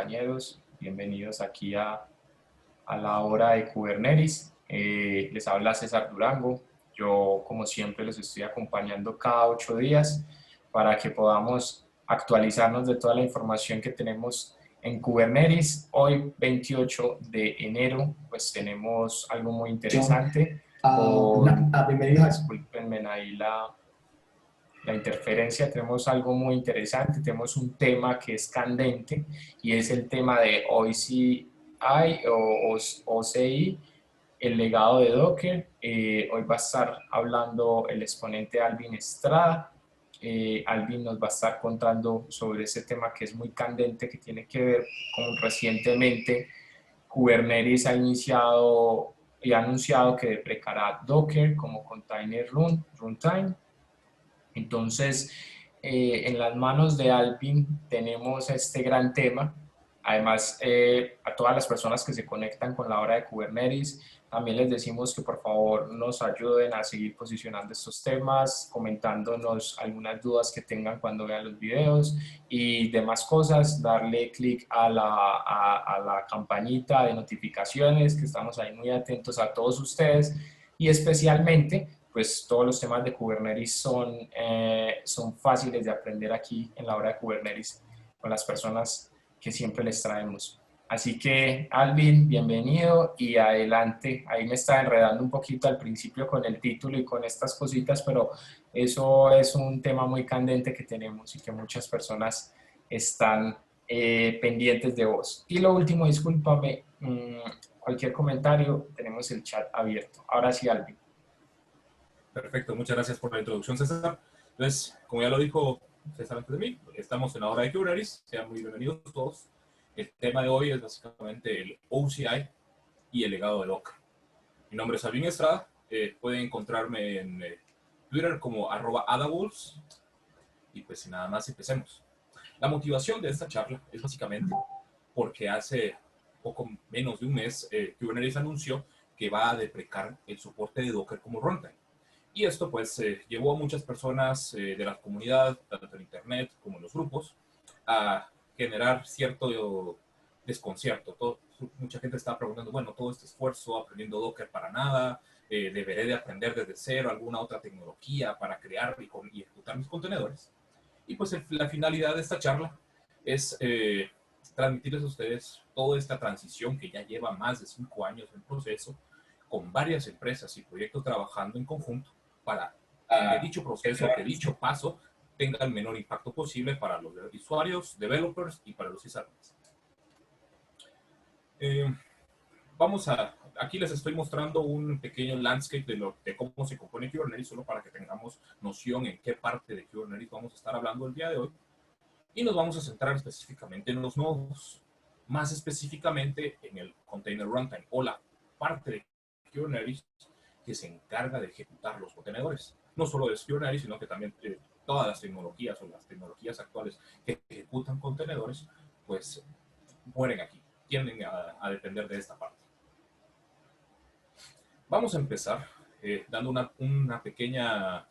compañeros, bienvenidos aquí a la hora de Kubernetes. Les habla César Durango. Yo, como siempre, les estoy acompañando cada 8 días para que podamos actualizarnos de toda la información que tenemos en Kubernetes. Hoy, 28 de enero, pues tenemos algo muy interesante. Discúlpenme ahí la interferencia. Tenemos algo muy interesante, tenemos un tema que es candente y es el tema de OCI o OCI, el legado de Docker. Hoy va a estar hablando el exponente Alvin Estrada. Alvin nos va a estar contando sobre ese tema que es muy candente, que tiene que ver con recientemente Kubernetes ha iniciado y ha anunciado que deprecará Docker como container runtime. Entonces, en las manos de Alvin tenemos este gran tema. Además, a todas las personas que se conectan con la hora de Kubernetes, también les decimos que por favor nos ayuden a seguir posicionando estos temas, comentándonos algunas dudas que tengan cuando vean los videos y demás cosas, darle clic a la campanita de notificaciones, que estamos ahí muy atentos a todos ustedes y especialmente pues todos los temas de Kubernetes son fáciles de aprender aquí en la hora de Kubernetes con las personas que siempre les traemos. Así que, Alvin, bienvenido y adelante. Ahí me estaba enredando un poquito al principio con el título y con estas cositas, pero eso es un tema muy candente que tenemos y que muchas personas están pendientes de vos. Y lo último, discúlpame, cualquier comentario, tenemos el chat abierto. Ahora sí, Alvin. Perfecto, muchas gracias por la introducción, César. Entonces, como ya lo dijo César antes de mí, estamos en la hora de Kubernetes, sean muy bienvenidos todos. El tema de hoy es básicamente el OCI y el legado de Docker. Mi nombre es Alvin Estrada, pueden encontrarme en Twitter como @adawolves y pues sin nada más empecemos. La motivación de esta charla es básicamente porque hace poco menos de un mes Kubernetes anunció que va a deprecar el soporte de Docker como runtime. Y esto pues llevó a muchas personas de la comunidad, tanto en internet como en los grupos, a generar cierto desconcierto. Mucha gente estaba preguntando, bueno, todo este esfuerzo aprendiendo Docker para nada, deberé de aprender desde cero alguna otra tecnología para crear y ejecutar mis contenedores. Y pues la finalidad de esta charla es transmitirles a ustedes toda esta transición que ya lleva más de 5 años en proceso, con varias empresas y proyectos trabajando en conjunto para que dicho proceso, que dicho paso tenga el menor impacto posible para los usuarios, developers y para los sysadmins. Aquí les estoy mostrando un pequeño landscape de cómo se compone Kubernetes, solo para que tengamos noción en qué parte de Kubernetes vamos a estar hablando el día de hoy. Y nos vamos a centrar específicamente en los nodos, más específicamente en el container runtime o la parte de Kubernetes que se encarga de ejecutar los contenedores. No solo de Kubernetes, sino que también todas las tecnologías o las tecnologías actuales que ejecutan contenedores, pues mueren aquí, tienden a depender de esta parte. Vamos a empezar dando un pequeño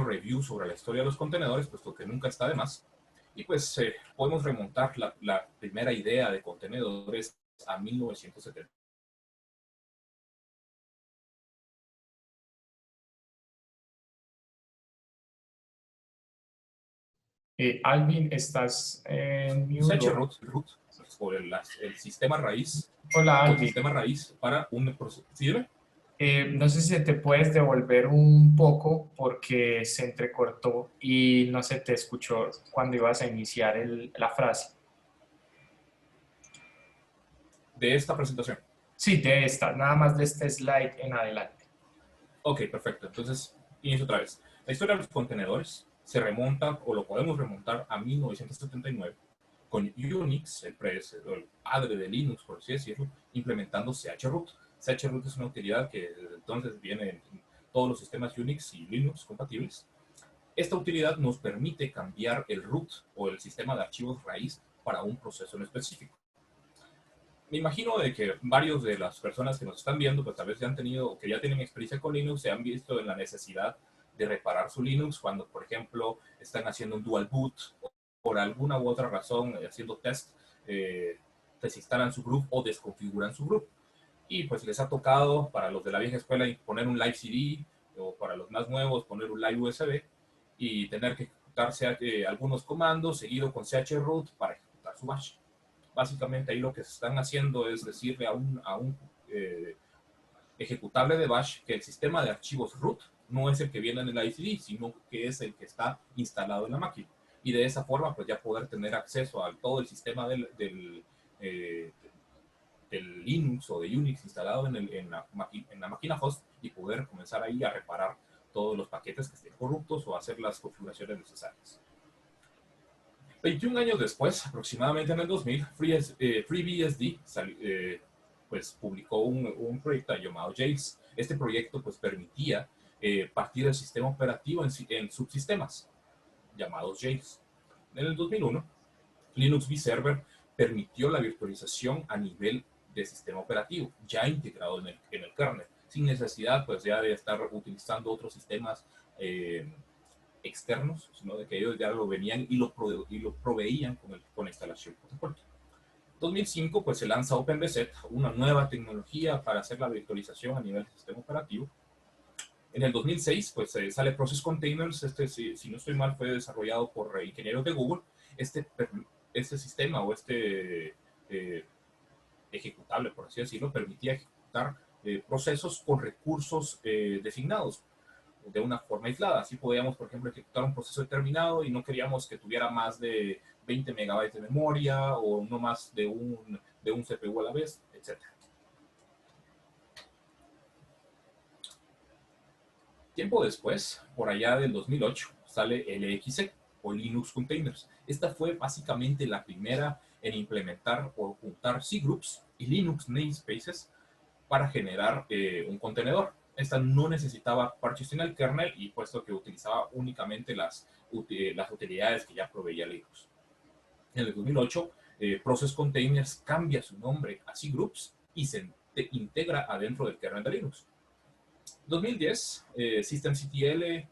review sobre la historia de los contenedores, puesto que nunca está de más. Y pues podemos remontar la primera idea de contenedores a 1970. Alvin, ¿estás en mute? chroot o el sistema raíz. Hola, Alvin. El sistema raíz para un proceso. ¿Sí? No sé si te puedes devolver un poco porque se entrecortó y no se te escuchó cuando ibas a iniciar la frase. ¿De esta presentación? Sí, de esta, nada más de este slide en adelante. Ok, perfecto. Entonces, inicio otra vez. La historia de los contenedores se remonta, o lo podemos remontar, a 1979, con Unix, el padre de Linux, por así decirlo, implementando chroot. chroot es una utilidad que desde entonces viene en todos los sistemas Unix y Linux compatibles. Esta utilidad nos permite cambiar el root o el sistema de archivos raíz para un proceso en específico. Me imagino de que varios de las personas que nos están viendo, pues tal vez ya han tenido o que ya tienen experiencia con Linux, se han visto en la necesidad de reparar su Linux cuando, por ejemplo, están haciendo un dual boot o por alguna u otra razón haciendo test, desinstalan su group o desconfiguran su group. Y pues les ha tocado, para los de la vieja escuela, poner un live CD, o para los más nuevos, poner un live USB y tener que ejecutarse algunos comandos seguido con chroot para ejecutar su bash. Básicamente ahí lo que se están haciendo es decirle a un ejecutable de bash que el sistema de archivos root no es el que viene en el ICD, sino que es el que está instalado en la máquina. Y de esa forma, pues ya poder tener acceso a todo el sistema del Linux o de Unix instalado en la máquina host y poder comenzar ahí a reparar todos los paquetes que estén corruptos o hacer las configuraciones necesarias. 21 años después, aproximadamente en el 2000, FreeBSD pues, publicó un proyecto llamado Jails. Este proyecto pues, permitía partir el sistema operativo en subsistemas llamados Jails. En el 2001, Linux vServer permitió la virtualización a nivel de sistema operativo, ya integrado en el kernel, sin necesidad pues, ya de estar utilizando otros sistemas externos, sino de que ellos ya lo venían y lo proveían con la instalación por default. En 2005 pues se lanza OpenBSD, una nueva tecnología para hacer la virtualización a nivel de sistema operativo. En el 2006 pues sale Process Containers, si no estoy mal fue desarrollado por ingenieros de Google. Este sistema o ejecutable, por así decirlo, permitía ejecutar procesos con recursos designados de una forma aislada. Así podíamos, por ejemplo, ejecutar un proceso determinado y no queríamos que tuviera más de 20 megabytes de memoria o no más de un CPU a la vez, etc. Tiempo después, por allá del 2008, sale LXC o Linux Containers. Esta fue básicamente la primera en implementar o juntar cgroups y Linux namespaces para generar un contenedor. Esta no necesitaba parches en el kernel y puesto que utilizaba únicamente las utilidades que ya proveía Linux. En el 2008, Process Containers cambia su nombre a cgroups y se integra adentro del kernel de Linux. 2010, systemctl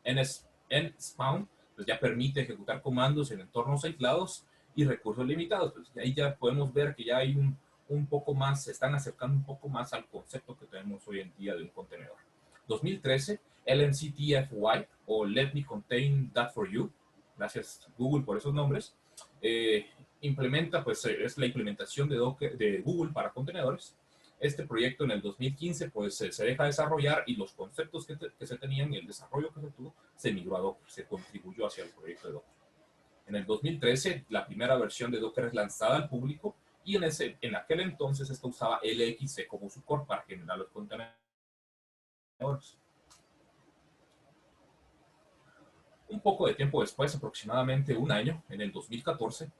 nspawn pues ya permite ejecutar comandos en entornos aislados y recursos limitados. Pues ahí ya podemos ver que ya hay un poco más, se están acercando un poco más al concepto que tenemos hoy en día de un contenedor. 2013, LNCTFY o Let Me Contain That For You, gracias Google por esos nombres, implementa, pues es la implementación de Google para contenedores. Este proyecto en el 2015 pues se deja desarrollar y los conceptos que se tenían y el desarrollo que se tuvo se migró a Docker, se contribuyó hacia el proyecto de Docker. En el 2013 la primera versión de Docker es lanzada al público y en aquel entonces esto usaba LXC como su core para generar los contenedores. Un poco de tiempo después, aproximadamente un año, en el 2014,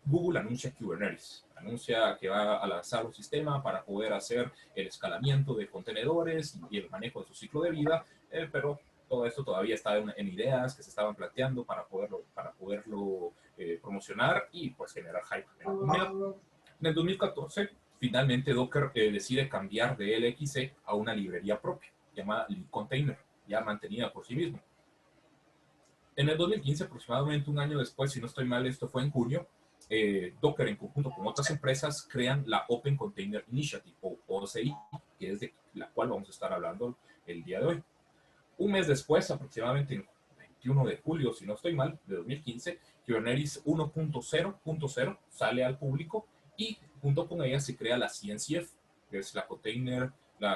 Google anuncia Kubernetes, anuncia que va a lanzar un sistema para poder hacer el escalamiento de contenedores y el manejo de su ciclo de vida, pero todo esto todavía está en ideas que se estaban planteando para poderlo promocionar y pues generar hype en la comunidad. En el 2014, finalmente Docker decide cambiar de LXC a una librería propia llamada libcontainer, ya mantenida por sí mismo. En el 2015, aproximadamente un año después, si no estoy mal, esto fue en junio, Docker en conjunto con otras empresas crean la Open Container Initiative o OCI, que es de la cual vamos a estar hablando el día de hoy. Un mes después, aproximadamente el 21 de julio, si no estoy mal, de 2015, Kubernetes 1.0.0 sale al público y junto con ella se crea la CNCF, que es la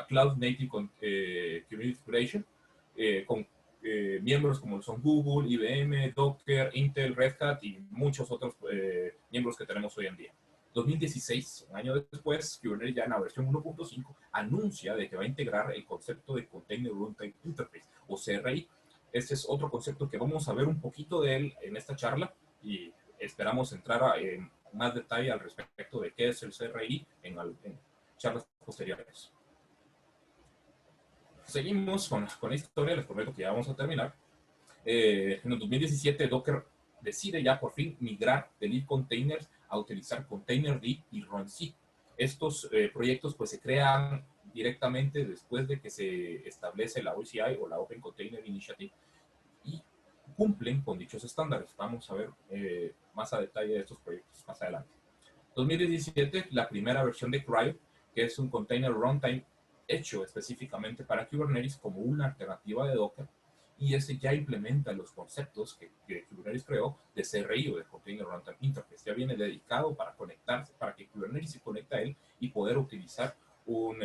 Cloud Native Kubernetes Foundation, con miembros como son Google, IBM, Docker, Intel, Red Hat y muchos otros miembros que tenemos hoy en día. 2016, un año después, Kubernetes ya en la versión 1.5 anuncia de que va a integrar el concepto de Container Runtime Interface o CRI. Este es otro concepto que vamos a ver un poquito de él en esta charla y esperamos entrar en más detalle al respecto de qué es el CRI en charlas posteriores. Seguimos con la historia, les prometo que ya vamos a terminar. En el 2017 Docker decide ya por fin migrar de libcontainers a utilizar Containerd y runC. Estos proyectos pues se crean directamente después de que se establece la OCI o la Open Container Initiative y cumplen con dichos estándares. Vamos a ver más a detalle de estos proyectos más adelante. 2017, la primera versión de CRY, que es un container runtime hecho específicamente para Kubernetes como una alternativa de Docker, y ese ya implementa los conceptos que Kubernetes creó de CRI o de Container Runtime Interface. Ya viene dedicado para conectarse, para que Kubernetes se conecte a él y poder utilizar un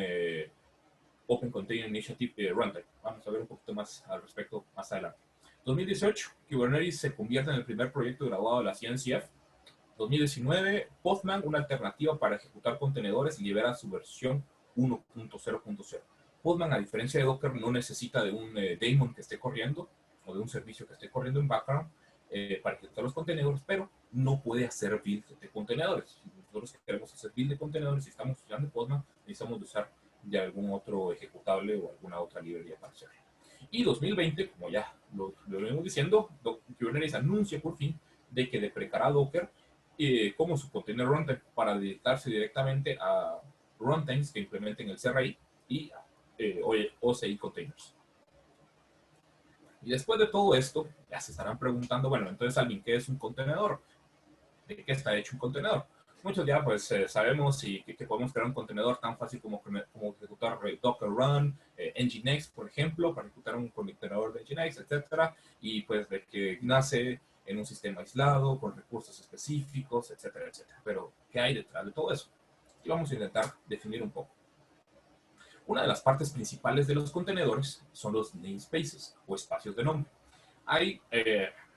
Open Container Initiative Runtime. Vamos a ver un poquito más al respecto más adelante. 2018, Kubernetes se convierte en el primer proyecto graduado de la CNCF. 2019, Postman, una alternativa para ejecutar contenedores, libera su versión 1.0.0. Postman, a diferencia de Docker, no necesita de un daemon que esté corriendo o de un servicio que esté corriendo en background para ejecutar los contenedores, pero no puede hacer build de contenedores. Si nosotros queremos hacer build de contenedores y estamos usando Postman, necesitamos usar de algún otro ejecutable o alguna otra librería para hacerlo. Y 2020, como ya lo venimos diciendo, Kubernetes anuncia por fin de que deprecará Docker como su container runtime para dedicarse directamente a runtimes que implementen el CRI y OCI containers. Y después de todo esto, ya se estarán preguntando, bueno, entonces, Alvin, ¿qué es un contenedor? ¿De qué está hecho un contenedor? Muchos ya pues sabemos que podemos crear un contenedor tan fácil como ejecutar Docker Run, Nginx, por ejemplo, para ejecutar un contenedor de Nginx, etcétera, y pues de que nace en un sistema aislado, con recursos específicos, etcétera, etcétera. Pero, ¿qué hay detrás de todo eso? Y vamos a intentar definir un poco. Una de las partes principales de los contenedores son los namespaces o espacios de nombre. Hay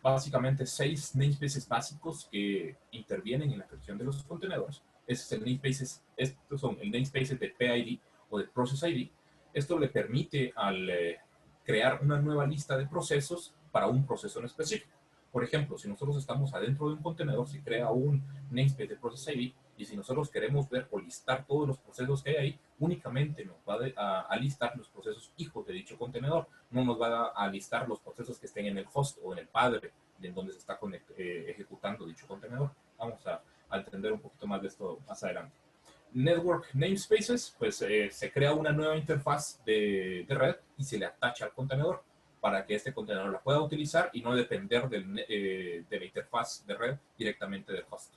básicamente 6 namespaces básicos que intervienen en la creación de los contenedores. Estos son el namespace de PID o de Process ID. Esto le permite al crear una nueva lista de procesos para un proceso en específico. Por ejemplo, si nosotros estamos adentro de un contenedor, se crea un namespace de Process ID, y si nosotros queremos ver o listar todos los procesos que hay ahí, únicamente nos va a listar los procesos hijos de dicho contenedor. No nos va a listar los procesos que estén en el host o en el padre de donde se está ejecutando dicho contenedor. Vamos a entender un poquito más de esto más adelante. Network namespaces, pues se crea una nueva interfaz de red y se le atacha al contenedor para que este contenedor la pueda utilizar y no depender de la interfaz de red directamente del host.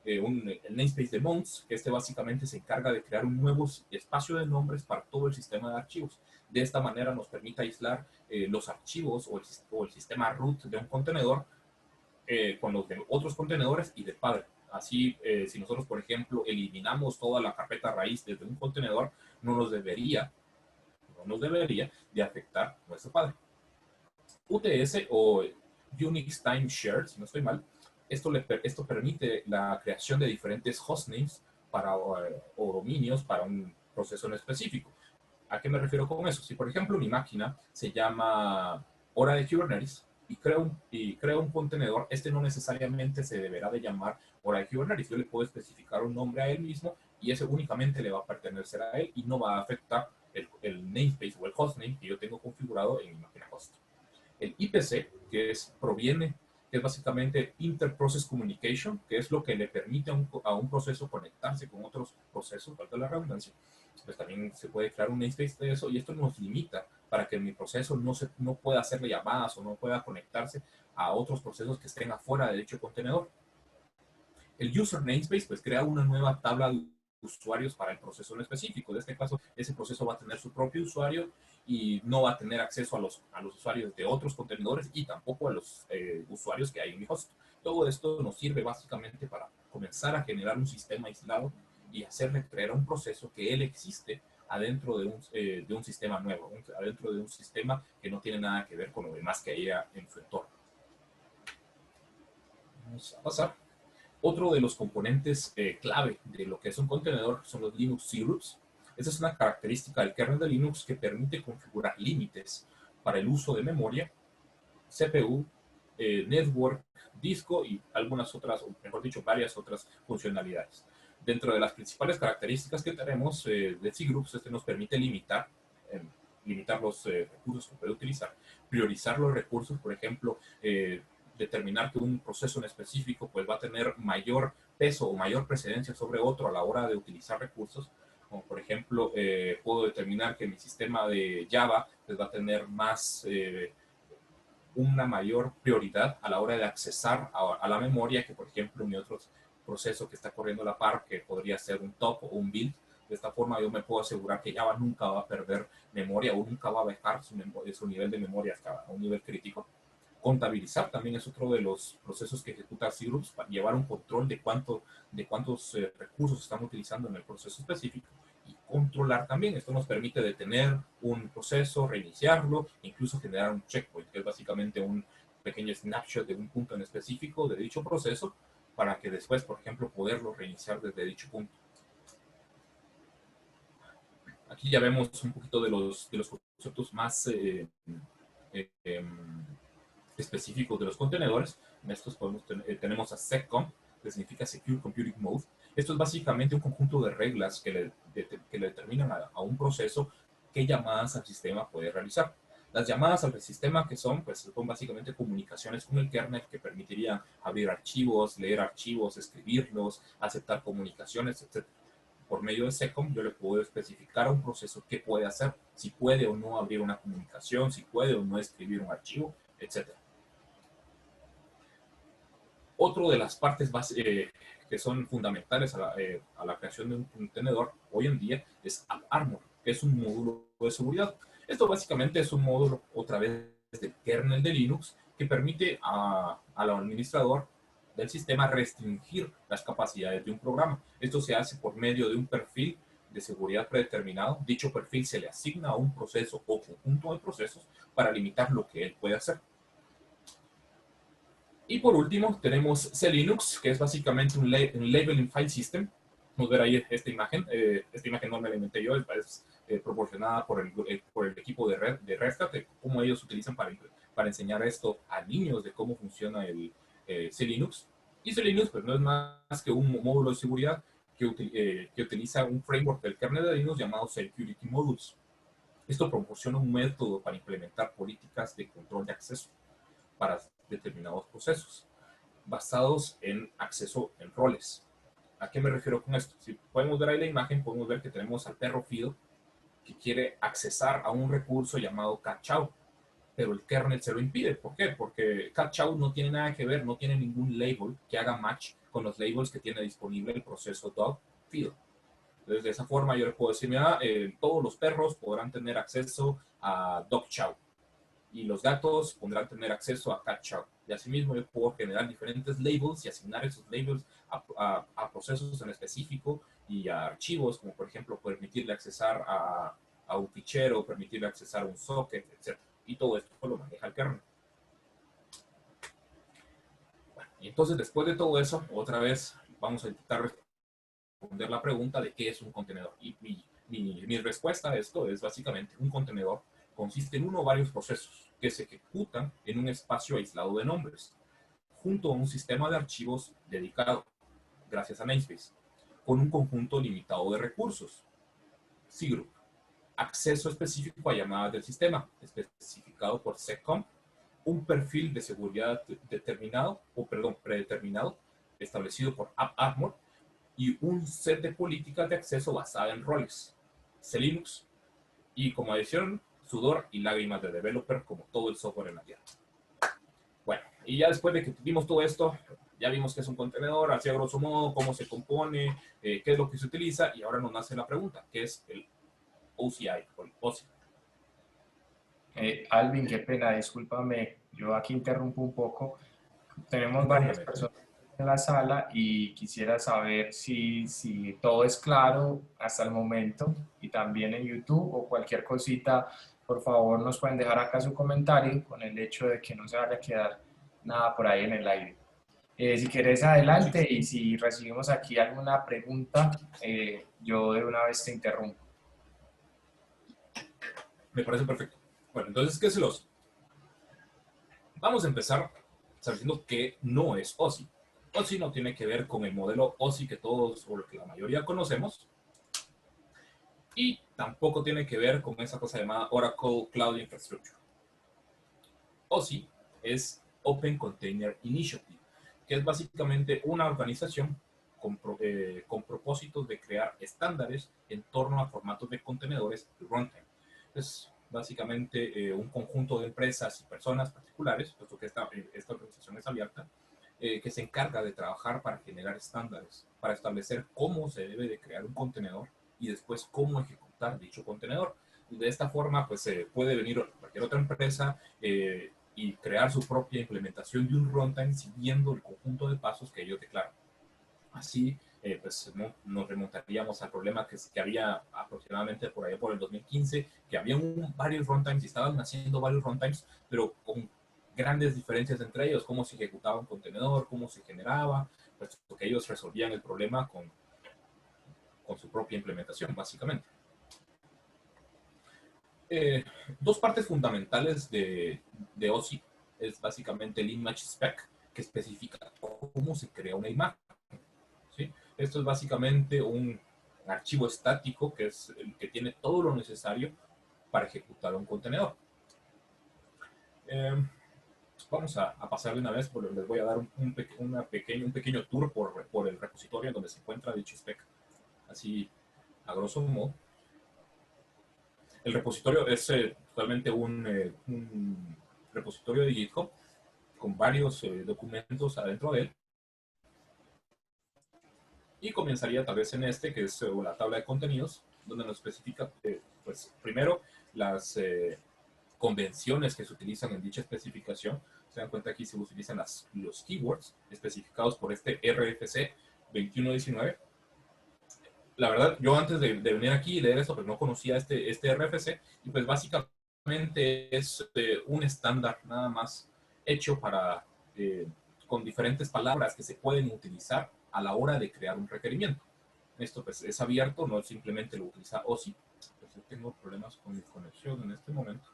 El namespace de Mons, que básicamente se encarga de crear un nuevo espacio de nombres para todo el sistema de archivos. De esta manera nos permite aislar los archivos o el sistema root de un contenedor con los de otros contenedores y del padre. Así, si nosotros, por ejemplo, eliminamos toda la carpeta raíz desde un contenedor, no nos debería de afectar nuestro padre. UTS o Unix Time Share, si no estoy mal, esto permite la creación de diferentes hostnames o dominios para un proceso en específico. ¿A qué me refiero con eso? Si, por ejemplo, mi máquina se llama hora de Kubernetes y creo un contenedor, este no necesariamente se deberá de llamar hora de Kubernetes. Yo le puedo especificar un nombre a él mismo y ese únicamente le va a pertenecer a él y no va a afectar el namespace o el hostname que yo tengo configurado en mi máquina host. El IPC, que es básicamente Inter-Process Communication, que es lo que le permite a un proceso conectarse con otros procesos, falta la redundancia. Pues también se puede crear un namespace de eso y esto nos limita para que mi proceso no pueda hacerle llamadas o no pueda conectarse a otros procesos que estén afuera de dicho contenedor. El User Namespace pues crea una nueva tabla de usuarios para el proceso en específico. En este caso, ese proceso va a tener su propio usuario y no va a tener acceso a los usuarios de otros contenedores y tampoco a los usuarios que hay en mi host. Todo esto nos sirve básicamente para comenzar a generar un sistema aislado y hacerle creer a un proceso que él existe adentro de un sistema nuevo, adentro de un sistema que no tiene nada que ver con lo demás que haya en su entorno. Vamos a pasar. Otro de los componentes clave de lo que es un contenedor son los Linux cgroups. Esa es una característica del kernel de Linux que permite configurar límites para el uso de memoria, CPU, network, disco y algunas otras, o mejor dicho, varias otras funcionalidades. Dentro de las principales características que tenemos de cgroups, este nos permite limitar los recursos que puede utilizar, priorizar los recursos, por ejemplo, determinar que un proceso en específico pues va a tener mayor peso o mayor precedencia sobre otro a la hora de utilizar recursos, como por ejemplo puedo determinar que mi sistema de Java pues va a tener más una mayor prioridad a la hora de accesar a la memoria que, por ejemplo, mi otro proceso que está corriendo a la par, que podría ser un top o un build. De esta forma yo me puedo asegurar que Java nunca va a perder memoria o nunca va a bajar su nivel de memoria hasta un nivel crítico. Contabilizar también es otro de los procesos que ejecuta cgroups para llevar un control de cuántos recursos están utilizando en el proceso específico, y controlar también. Esto nos permite detener un proceso, reiniciarlo, incluso generar un checkpoint, que es básicamente un pequeño snapshot de un punto en específico de dicho proceso, para que después, por ejemplo, poderlo reiniciar desde dicho punto. Aquí ya vemos un poquito de los conceptos más específicos de los contenedores. En estos tenemos a SecComp, que significa Secure Computing Mode. Esto es básicamente un conjunto de reglas que le determinan a un proceso qué llamadas al sistema puede realizar. Las llamadas al sistema, que son, pues, son básicamente comunicaciones con el kernel que permitirían abrir archivos, leer archivos, escribirlos, aceptar comunicaciones, etc. Por medio de SecComp yo le puedo especificar a un proceso qué puede hacer, si puede o no abrir una comunicación, si puede o no escribir un archivo, etc. Otro de las partes que son fundamentales a la creación de un contenedor hoy en día es AppArmor, que es un módulo de seguridad. Esto básicamente es un módulo, otra vez, del kernel de Linux, que permite al administrador del sistema restringir las capacidades de un programa. Esto se hace por medio de un perfil de seguridad predeterminado. Dicho perfil se le asigna a un proceso o conjunto de procesos para limitar lo que él puede hacer. Y por último tenemos CLinux, que es básicamente un labeling file system. Vamos a ver ahí esta imagen. Esta imagen no me la inventé yo, es proporcionada por el equipo de Red Hat, de cómo ellos utilizan para enseñar esto a niños de cómo funciona el CLinux. Y CLinux pues, no es más que un módulo de seguridad que utiliza un framework del kernel de Linux llamado Security Modules. Esto proporciona un método para implementar políticas de control de acceso para determinados procesos, basados en acceso en roles. ¿A qué me refiero con esto? Si podemos ver ahí la imagen, podemos ver que tenemos al perro Fido, que quiere accesar a un recurso llamado catchout, pero el kernel se lo impide. ¿Por qué? Porque catchout no tiene nada que ver, no tiene ningún label que haga match con los labels que tiene disponible el proceso dog Fido. Entonces, de esa forma yo le puedo decir, mira, todos los perros podrán tener acceso a dog chow, y los gatos podrán tener acceso a catchout. Y asimismo yo puedo generar diferentes labels y asignar esos labels a procesos en específico y a archivos, como por ejemplo permitirle accesar a un fichero, permitirle accesar a un socket, etc. Y todo esto lo maneja el kernel. Bueno, y entonces después de todo eso, otra vez vamos a intentar responder la pregunta de qué es un contenedor. Y mi respuesta a esto es básicamente un contenedor consiste en uno o varios procesos que se ejecutan en un espacio aislado de nombres, junto a un sistema de archivos dedicado, gracias a namespace, con un conjunto limitado de recursos, cgroup, acceso específico a llamadas del sistema, especificado por SecComp, un perfil de seguridad predeterminado, establecido por AppArmor, y un set de políticas de acceso basada en roles, CLinux, y como adición, sudor y lágrimas de developer, como todo el software en la tierra. Bueno, y ya después de que vimos todo esto, ya vimos qué es un contenedor, así a grosso modo, cómo se compone, qué es lo que se utiliza, y ahora nos nace la pregunta, ¿qué es el OCI o el OSI? Alvin, qué pena, discúlpame, yo aquí interrumpo un poco. Tenemos varias Pregúntame. personas en la sala y quisiera saber si todo es claro hasta el momento, y también en YouTube o cualquier cosita, por favor nos pueden dejar acá su comentario con el hecho de que no se vaya a quedar nada por ahí en el aire. Si quieres Sí, adelante, y si recibimos aquí alguna pregunta, yo de una vez te interrumpo. me parece perfecto. Bueno, entonces, ¿qué es el OSI? Vamos a empezar sabiendo que no es OSI. OSI no tiene que ver con el modelo OSI que todos o que la mayoría conocemos, y tampoco tiene que ver con esa cosa llamada Oracle Cloud Infrastructure. OSI es Open Container Initiative, que es básicamente una organización con propósitos de crear estándares en torno a formatos de contenedores runtime. Entonces, básicamente un conjunto de empresas y personas particulares, puesto que esta organización es abierta, que se encarga de trabajar para generar estándares, para establecer cómo se debe de crear un contenedor y después cómo ejecutar dicho contenedor. De esta forma, pues puede venir cualquier otra empresa y crear su propia implementación de un runtime siguiendo el conjunto de pasos que ellos declaran. Así, pues no, nos remontaríamos al problema que había aproximadamente por allá por el 2015, que había varios runtimes y estaban haciendo varios runtimes, pero con grandes diferencias entre ellos, cómo se ejecutaba un contenedor, cómo se generaba, pues porque ellos resolvían el problema con su propia implementación, básicamente. Eh, Dos partes fundamentales de OSI es básicamente el image spec, que especifica cómo se crea una imagen. ¿Sí? Esto es básicamente un archivo estático que es el que tiene todo lo necesario para ejecutar un contenedor. Vamos a pasar de una vez, porque les voy a dar un pequeño tour por el repositorio donde se encuentra dicho spec, así a grosso modo. El repositorio es totalmente un repositorio de GitHub con varios documentos adentro de él. Y comenzaría tal vez en este, que es la tabla de contenidos, donde nos especifica, pues primero, las convenciones que se utilizan en dicha especificación. Se dan cuenta aquí se utilizan los keywords especificados por este RFC 2119. La verdad, yo antes de venir aquí y leer esto, pues no conocía este RFC, y pues básicamente es un estándar nada más hecho para, con diferentes palabras que se pueden utilizar a la hora de crear un requerimiento. Esto pues es abierto, no simplemente lo utiliza OSI. Pues yo tengo problemas con mi conexión en este momento.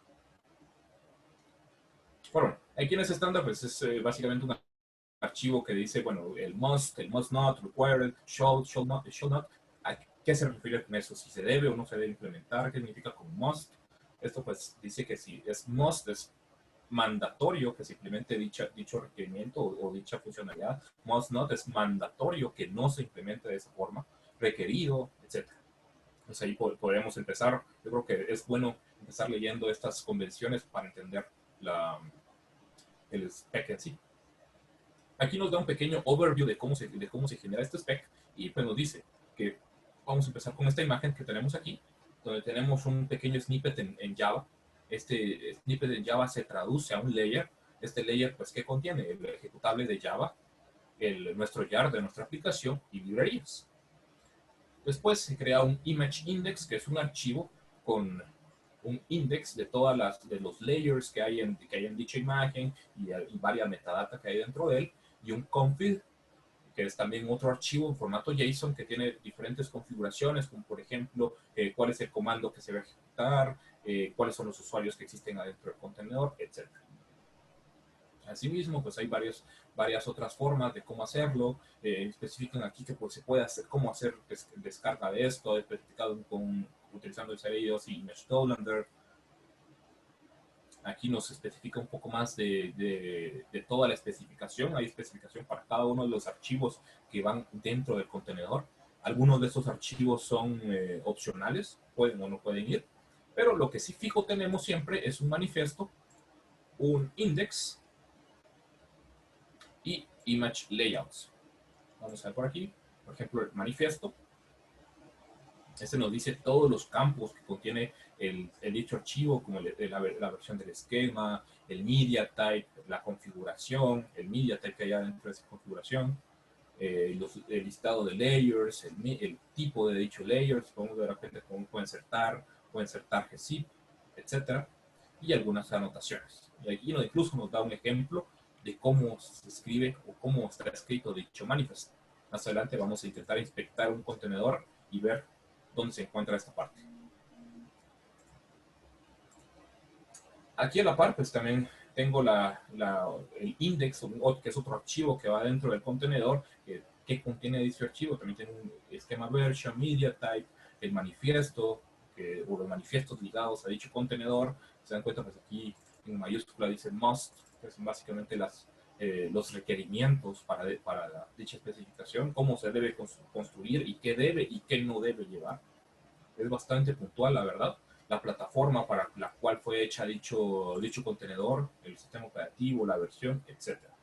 Bueno, aquí en ese estándar pues es básicamente un archivo que dice, bueno, el must not, required, should not. ¿A qué se refiere con eso? Si se debe o no se debe implementar, ¿qué significa con must? Esto pues dice que si es must, es mandatorio que se implemente dicho requerimiento o dicha funcionalidad. Must not es mandatorio que no se implemente de esa forma, requerido, etc. Pues ahí podemos empezar. Yo creo que es bueno empezar leyendo estas convenciones para entender el spec en sí. Aquí nos da un pequeño overview de cómo se genera este spec y pues nos dice que vamos a empezar con esta imagen que tenemos aquí, donde tenemos un pequeño snippet en Java. Este snippet en Java se traduce a un layer. Este layer, pues, ¿qué contiene? El ejecutable de Java, nuestro jar de nuestra aplicación y librerías. Después se crea un image index, que es un archivo con un index de de los layers que hay en dicha imagen y varias metadata que hay dentro de él, y un config, que es también otro archivo en formato JSON que tiene diferentes configuraciones, como por ejemplo, cuál es el comando que se va a ejecutar, cuáles son los usuarios que existen adentro del contenedor, etc. Asimismo, pues hay varias otras formas de cómo hacerlo. Especifican aquí que pues, se puede hacer, cómo hacer descarga de esto, especificado utilizando el CRIOS y Image Downloader. Aquí nos especifica un poco más de toda la especificación. Hay especificación para cada uno de los archivos que van dentro del contenedor. Algunos de estos archivos son opcionales, pueden o no pueden ir, pero lo que sí fijo tenemos siempre es un manifiesto, un index y image layouts. Vamos a ver por aquí, por ejemplo, el manifiesto. Este nos dice todos los campos que contiene el dicho archivo, como la versión del esquema, el media type, la configuración, el media type que hay dentro de esa configuración, el listado de layers, el tipo de dicho layers, podemos ver de repente cómo pueden ser tar gzip, etc. Y algunas anotaciones. Y aquí incluso nos da un ejemplo de cómo se escribe o cómo está escrito dicho manifest. Más adelante vamos a intentar inspectar un contenedor y ver dónde se encuentra esta parte. Aquí a la par, pues también tengo el index, que es otro archivo que va dentro del contenedor, que contiene dicho archivo. También tengo un esquema version, media type, el manifiesto, o los manifiestos ligados a dicho contenedor. Se dan cuenta, pues aquí en mayúscula dice must, que son básicamente los requerimientos para dicha especificación, cómo se debe construir y qué debe y qué no debe llevar. Es bastante puntual, la verdad. la plataforma para la cual fue hecha dicho contenedor, el sistema operativo, la versión, etcétera,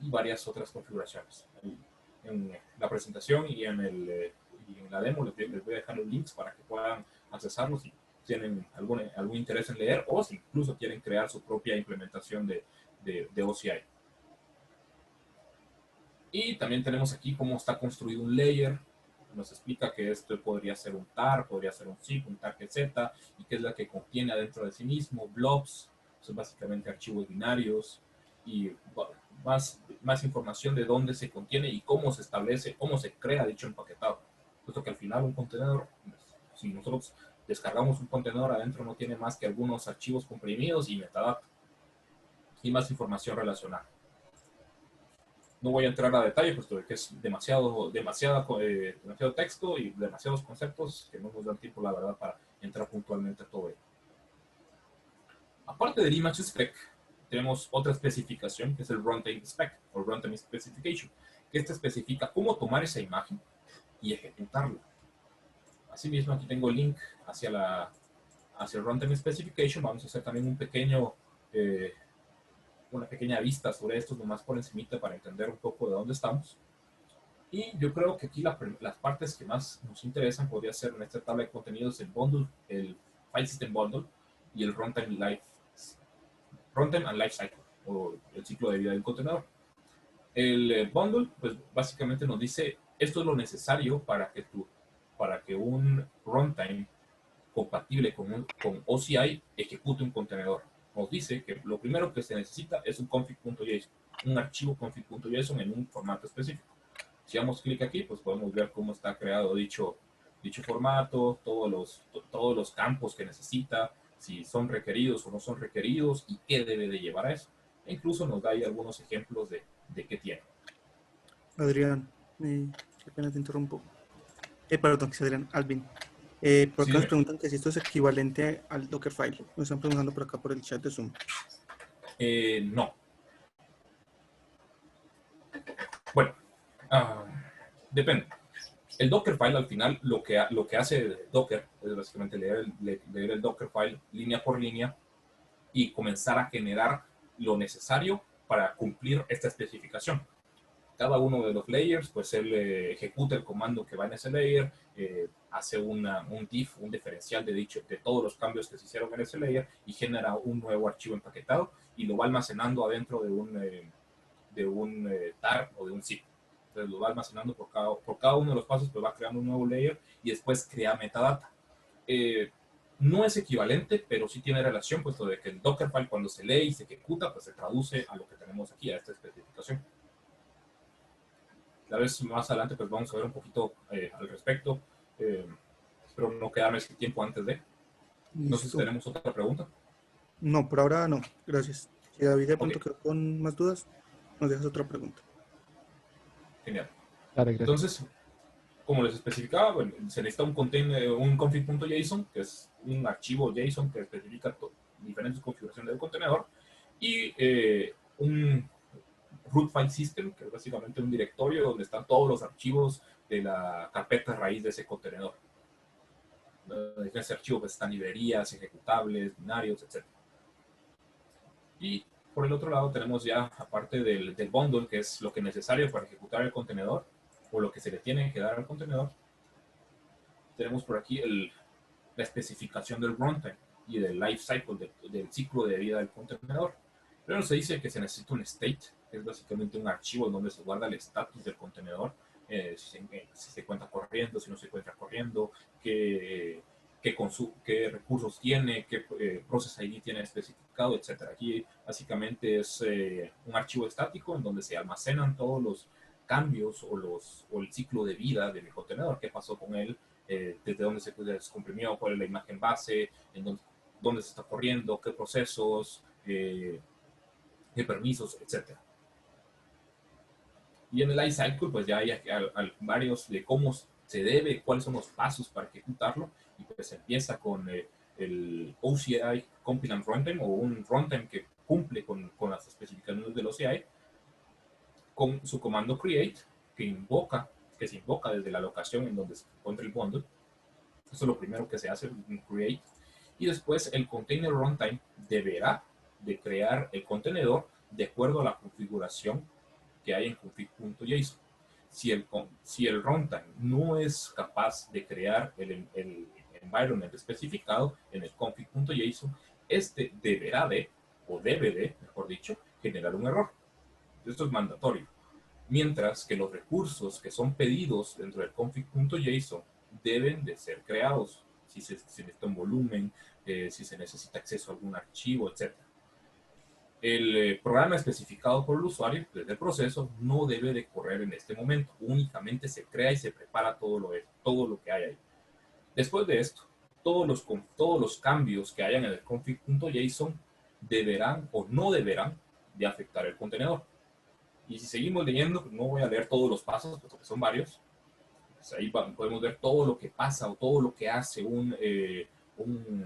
y varias otras configuraciones. En la presentación y y en la demo les voy a dejar los links para que puedan accesarlos si tienen algún interés en leer o si incluso quieren crear su propia implementación de OCI. Y también tenemos aquí cómo está construido un layer. Nos explica que esto podría ser un tar, podría ser un zip, un target y qué es la que contiene adentro de sí mismo, blobs, son básicamente archivos binarios, y más información de dónde se contiene y cómo se establece, cómo se crea dicho empaquetado. Puesto que al final un contenedor, si nosotros descargamos un contenedor, adentro no tiene más que algunos archivos comprimidos y metadata, y más información relacionada. No voy a entrar a detalle, puesto que es demasiado texto y demasiados conceptos que no nos dan tiempo, la verdad, para entrar puntualmente a todo ello. Aparte del image spec, tenemos otra especificación que es el runtime spec o runtime specification, que esta especifica cómo tomar esa imagen y ejecutarla. Asimismo, aquí tengo el link hacia el runtime specification. Vamos a hacer también una pequeña vista sobre esto, nomás por encimita para entender un poco de dónde estamos. Y yo creo que aquí las partes que más nos interesan podría ser en esta tabla de contenidos el bundle, el file system bundle y el runtime and life cycle, o el ciclo de vida del contenedor. El bundle, pues básicamente nos dice esto es lo necesario para que un runtime compatible con OCI ejecute un contenedor. Nos dice que lo primero que se necesita es un config.json, un archivo config.json en un formato específico. Si damos clic aquí, pues podemos ver cómo está creado dicho formato, todos los campos que necesita, si son requeridos o no son requeridos y qué debe de llevar a eso. E incluso nos da ahí algunos ejemplos de qué tiene. Adrián, qué pena te interrumpo. Perdón, que es Adrián, Alvin. Por acá nos preguntan que si esto es equivalente al Dockerfile. Nos están preguntando por acá por el chat de Zoom. No. Bueno, depende. El Dockerfile al final lo que hace Docker es básicamente leer el Dockerfile línea por línea y comenzar a generar lo necesario para cumplir esta especificación. Cada uno de los layers, pues él ejecuta el comando que va en ese layer, hace un diff, un diferencial de todos los cambios que se hicieron en ese layer y genera un nuevo archivo empaquetado y lo va almacenando adentro de un tar o de un zip. Entonces lo va almacenando por cada uno de los pasos, pues va creando un nuevo layer y después crea metadata. No es equivalente, pero sí tiene relación, puesto de que el Dockerfile cuando se lee y se ejecuta, pues se traduce a lo que tenemos aquí, a esta especificación. Tal vez más adelante pues vamos a ver un poquito al respecto. Espero no quedarme sin tiempo antes de. No sé si tenemos otra pregunta. No, por ahora no. Gracias. Si David de pronto quedó con más dudas, nos dejas otra pregunta. Genial. Claro, entonces, como les especificaba, bueno, se necesita un config.json, que es un archivo JSON que especifica diferentes configuraciones del contenedor, y un root file system, que es básicamente un directorio donde están todos los archivos de la carpeta raíz de ese contenedor. En ese archivo pues, están librerías, ejecutables, binarios, etc. Y por el otro lado tenemos ya, aparte del bundle, que es lo que es necesario para ejecutar el contenedor, o lo que se le tiene que dar al contenedor, tenemos por aquí la especificación del runtime y del life cycle, del ciclo de vida del contenedor. Primero se dice que se necesita un state, que es básicamente un archivo donde se guarda el estatus del contenedor, si se encuentra corriendo, si no se encuentra corriendo, qué recursos tiene, qué process ID tiene especificado, etc. Aquí básicamente es un archivo estático en donde se almacenan todos los cambios o el ciclo de vida del contenedor, qué pasó con él, desde dónde se descomprimió, cuál es la imagen base, dónde se está corriendo, qué procesos, qué permisos, etc. Y en el lifecycle, pues ya hay varios de cómo se debe, cuáles son los pasos para ejecutarlo, y pues se empieza con el OCI Compilant Runtime, o un runtime que cumple con las especificaciones del OCI, con su comando create, que se invoca desde la locación en donde se encuentra el bundle. Eso es lo primero que se hace, un create. Y después el container runtime deberá de crear el contenedor de acuerdo a la configuración que hay en config.json. Si el runtime no es capaz de crear el environment especificado en el config.json, este deberá de, o debe de, mejor dicho, generar un error. Esto es mandatorio. Mientras que los recursos que son pedidos dentro del config.json deben de ser creados. Si se necesita un volumen, si se necesita acceso a algún archivo, etc. El programa especificado por el usuario desde el proceso no debe de correr en este momento. Únicamente se crea y se prepara todo lo que hay ahí. Después de esto, todos los cambios que hayan en el config.json deberán o no deberán de afectar el contenedor. Y si seguimos leyendo, no voy a leer todos los pasos, porque son varios. Pues ahí podemos ver todo lo que pasa o todo lo que hace un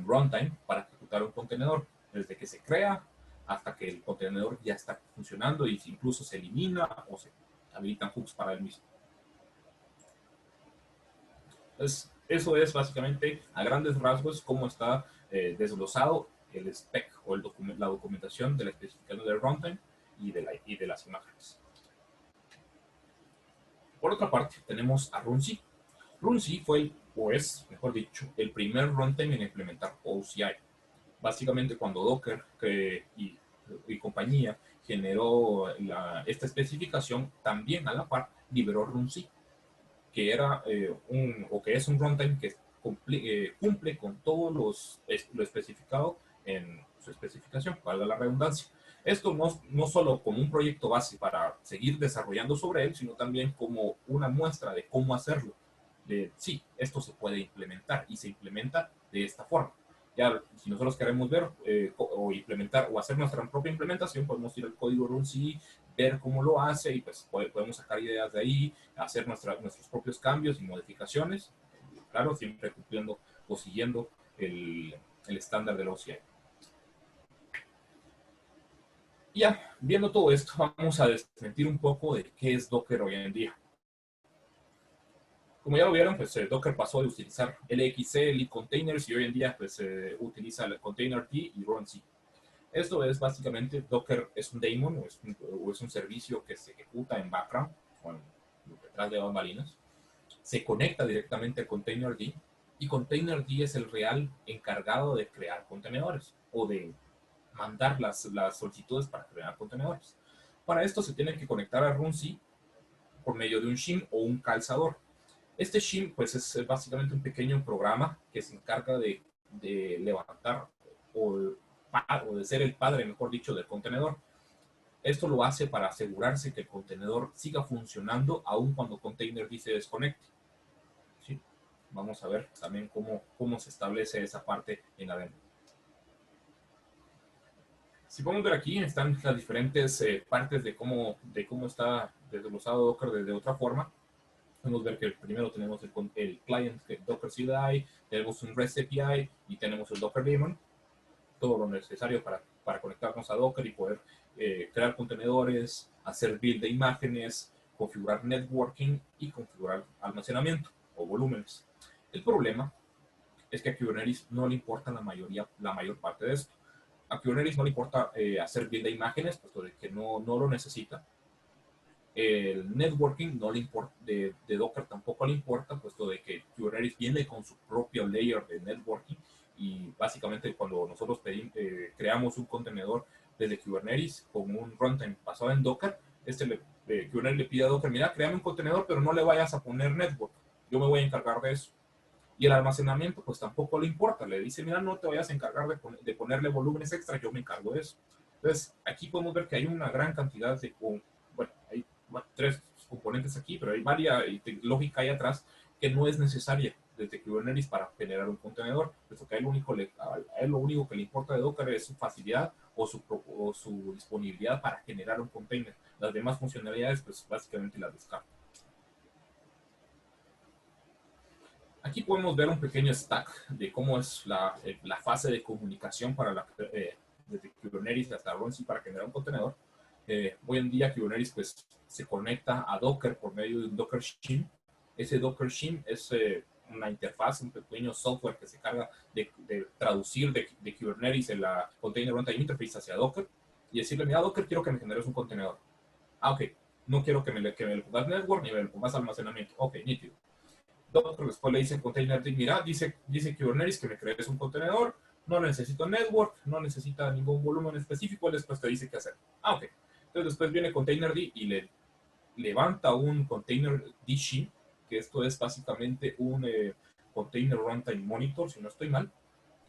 runtime para ejecutar un contenedor, desde que se crea hasta que el contenedor ya está funcionando y incluso se elimina o se habilitan hooks para el mismo. Entonces, eso es básicamente a grandes rasgos cómo está desglosado el spec o la documentación de la especificación del runtime y de las imágenes. Por otra parte, tenemos a Runc. Runc fue, o es, mejor dicho, el primer runtime en implementar OCI. Básicamente, cuando Docker y compañía generó esta especificación, también a la par liberó Runc, que era que es un runtime que cumple con todo lo especificado en su especificación, valga la redundancia. Esto no solo como un proyecto base para seguir desarrollando sobre él, sino también como una muestra de cómo hacerlo. Sí, esto se puede implementar y se implementa de esta forma. Ya, si nosotros queremos ver o implementar o hacer nuestra propia implementación, podemos ir al código Runc, ver cómo lo hace y pues podemos sacar ideas de ahí, hacer nuestros propios cambios y modificaciones, claro, siempre cumpliendo o siguiendo el estándar del OCI. Y ya, viendo todo esto, vamos a desmentir un poco de qué es Docker hoy en día. Como ya lo vieron, pues Docker pasó de utilizar LXC, Lead Containers, y hoy en día pues utiliza el Containerd y Runc. Esto es básicamente, Docker es un daemon o es un servicio que se ejecuta en background, detrás de bambalinas. Se conecta directamente al Containerd y Containerd es el real encargado de crear contenedores o de mandar las solicitudes para crear contenedores. Para esto se tiene que conectar a Runc por medio de un shim o un calzador. Este shim pues es básicamente un pequeño programa que se encarga de levantar o de ser el padre, mejor dicho, del contenedor. Esto lo hace para asegurarse que el contenedor siga funcionando aun cuando Containerd se desconecte. ¿Sí? Vamos a ver también cómo se establece esa parte en la demo. Si podemos ver aquí, están las diferentes partes de cómo está desglosado Docker desde otra forma. Podemos ver que primero tenemos el client Docker CLI, tenemos un REST API y tenemos el Docker daemon. Todo lo necesario para conectarnos a Docker y poder crear contenedores, hacer build de imágenes, configurar networking y configurar almacenamiento o volúmenes. El problema es que a Kubernetes no le importa la mayor parte de esto. A Kubernetes no le importa hacer build de imágenes, puesto de que no lo necesita. El networking no le importa, de Docker tampoco le importa, puesto de que Kubernetes viene con su propio layer de networking y básicamente cuando nosotros creamos un contenedor desde Kubernetes con un runtime basado en Docker, Kubernetes le pide a Docker, mira, créame un contenedor, pero no le vayas a poner network, yo me voy a encargar de eso. Y el almacenamiento, pues tampoco le importa. Le dice, mira, no te vayas a encargar de ponerle volúmenes extra, yo me encargo de eso. Entonces, aquí podemos ver que hay una gran cantidad de, bueno, hay 3 componentes aquí, pero hay varias lógica ahí atrás que no es necesaria desde Kubernetes para generar un contenedor. Puesto que a él lo único que le importa de Docker es su facilidad o su disponibilidad para generar un container. Las demás funcionalidades, pues básicamente las descarta. Aquí podemos ver un pequeño stack de cómo es la fase de comunicación para desde Kubernetes hasta Runc para generar un contenedor. Hoy en día Kubernetes pues, se conecta a Docker por medio de un Docker Shim. Ese Docker Shim es una interfaz, un pequeño software que se carga de traducir de Kubernetes en la Container Runtime Interface hacia Docker y decirle, mira Docker, quiero que me generes un contenedor. Ah, ok. No quiero que me le pongas network ni me le pongas almacenamiento. Ok, nítido. Docker después le dice container, mira, dice Kubernetes que me crees un contenedor, no necesito network, no necesita ningún volumen específico, después te dice qué hacer. Ah, ok. Entonces después viene containerd y le levanta un container DSHIM, que esto es básicamente un container runtime monitor, si no estoy mal,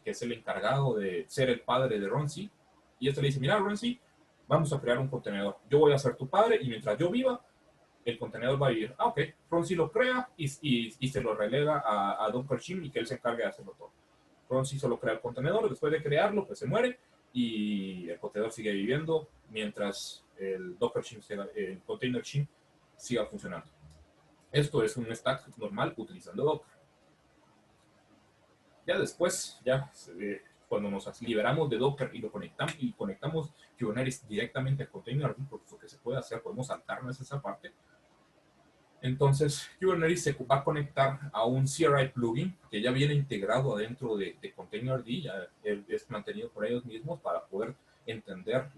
que es el encargado de ser el padre de Ronzi. Y este le dice, mira Ronzi, vamos a crear un contenedor. Yo voy a ser tu padre y mientras yo viva, el contenedor va a vivir. Ah, ok. Ronzi lo crea y se lo relega a Docker Shim y que él se encargue de hacerlo todo. Ronzi solo crea el contenedor, después de crearlo, pues se muere y el contenedor sigue viviendo mientras el Docker Shim, el container Shim, siga funcionando. Esto es un stack normal utilizando Docker. Ya después, cuando nos liberamos de Docker y lo conectamos Kubernetes directamente al container, porque lo que se puede hacer, podemos saltarnos esa parte. Entonces, Kubernetes se va a conectar a un CRI plugin que ya viene integrado adentro de Containerd, ya es mantenido por ellos mismos para poder entender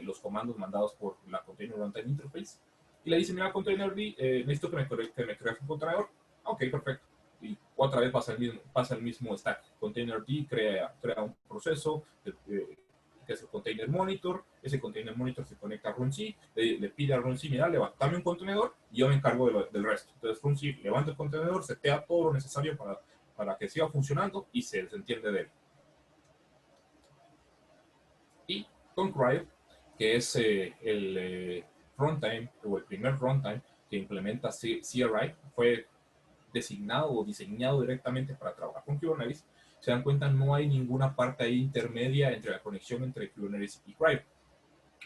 los comandos mandados por la Container Runtime Interface. Y le dice, mira, Containerd, necesito que me crees un contenedor. Ok, perfecto. Y otra vez pasa el mismo stack. Containerd crea un proceso, que es el container monitor. Ese container monitor se conecta a Runc, le pide a Runc, mira, levantame un contenedor y yo me encargo del resto. Entonces Runc levanta el contenedor, setea todo lo necesario para que siga funcionando y se entiende de él. Y con Cryo, que es el runtime o el primer runtime que implementa CRI, fue designado o diseñado directamente para trabajar con Kubernetes. Se dan cuenta, no hay ninguna parte ahí intermedia entre la conexión entre Kubernetes y Cryo.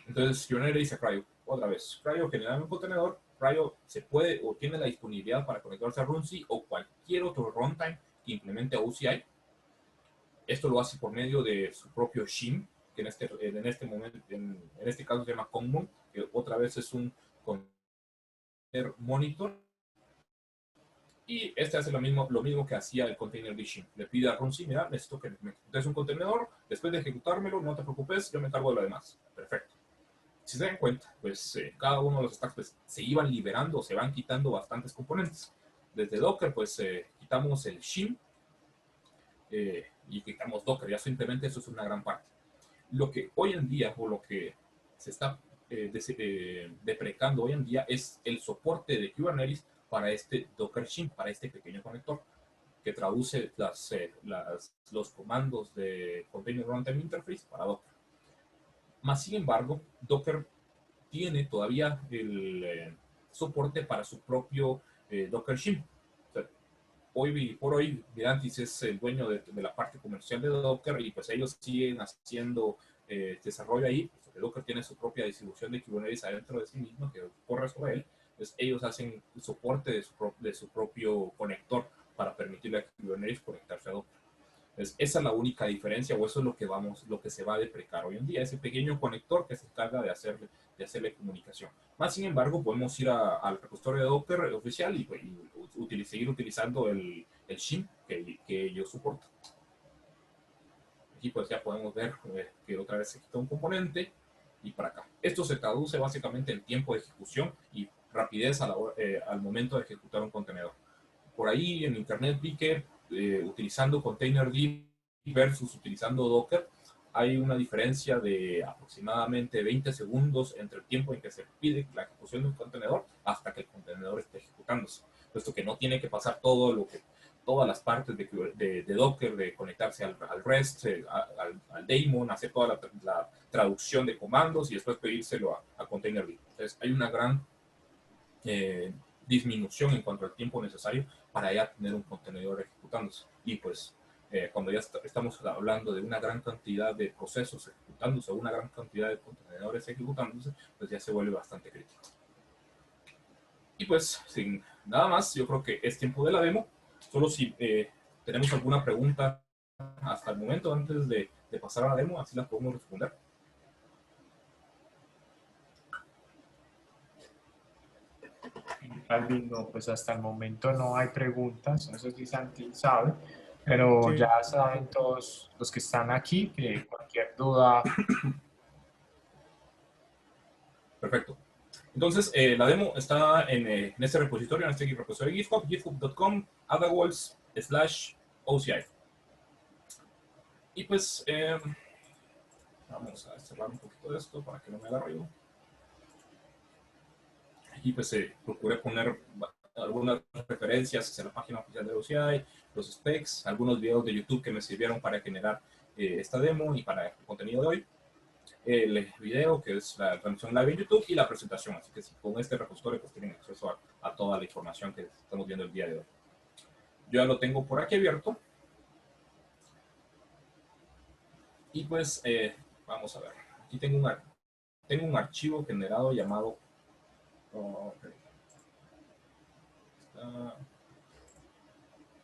Entonces, Kubernetes dice Cryo, otra vez, Cryo genera un contenedor, Cryo se puede o tiene la disponibilidad para conectarse a Runc o cualquier otro runtime que implemente OCI. Esto lo hace por medio de su propio shim, que en este caso se llama Common, que otra vez es un container monitor. Y este hace lo mismo que hacía el container de shim. Le pide a Runc, mira, necesito que me des un contenedor, después de ejecutármelo, no te preocupes, yo me encargo de lo demás. Perfecto. Si se dan cuenta, pues cada uno de los stacks pues, se iban liberando, se van quitando bastantes componentes. Desde Docker, pues quitamos el shim y quitamos Docker, ya simplemente eso es una gran parte. Lo que hoy en día, o lo que se está deprecando hoy en día, es el soporte de Kubernetes para este Docker shim, para este pequeño conector, que traduce los comandos de Container Runtime Interface para Docker. Más sin embargo, Docker tiene todavía el soporte para su propio Docker shim. O sea, hoy por hoy, Mirantis es el dueño de la parte comercial de Docker y pues ellos siguen haciendo desarrollo ahí, porque Docker tiene su propia distribución de Kubernetes adentro de sí mismo que corre sobre él. Pues ellos hacen soporte de su propio conector para permitirle a Kubernetes conectarse a Docker. Entonces, esa es la única diferencia, o eso es lo que se va a deprecar hoy en día, ese pequeño conector que se encarga de hacerle comunicación. Más sin embargo, podemos ir al repositorio de Docker oficial y seguir utilizando el shim que ellos soportan. Aquí pues ya podemos ver que otra vez se quita un componente y para acá. Esto se traduce básicamente en tiempo de ejecución y rapidez al momento de ejecutar un contenedor. Por ahí en internet vi que utilizando Containerd versus utilizando Docker, hay una diferencia de aproximadamente 20 segundos entre el tiempo en que se pide la ejecución de un contenedor hasta que el contenedor esté ejecutándose. Puesto que no tiene que pasar todas las partes de Docker, de conectarse al REST, al daemon, hacer toda la traducción de comandos y después pedírselo a Containerd. Entonces hay una gran disminución en cuanto al tiempo necesario para ya tener un contenedor ejecutándose. Y pues cuando ya estamos hablando de una gran cantidad de procesos ejecutándose, una gran cantidad de contenedores ejecutándose, pues ya se vuelve bastante crítico. Y pues sin nada más, yo creo que es tiempo de la demo. Solo si tenemos alguna pregunta hasta el momento antes de pasar a la demo, así las podemos responder. Alvin, no, pues hasta el momento no hay preguntas, no sé si Santi sabe, pero Sí, ya saben todos los que están aquí que cualquier duda. Perfecto. Entonces, la demo está en este repositorio, en este repositorio de GitHub, github.com, otherworlds/OCI. Y pues, vamos a cerrar un poquito de esto para que no me haga ruido. Aquí pues procuré poner algunas referencias hacia la página oficial de OCI, los specs, algunos videos de YouTube que me sirvieron para generar esta demo y para el contenido de hoy. El video, que es la transmisión live en YouTube, y la presentación. Así que con este repositorio pues tienen acceso a toda la información que estamos viendo el día de hoy. Yo ya lo tengo por aquí abierto. Y pues vamos a ver. Aquí tengo un archivo generado llamado... Okay.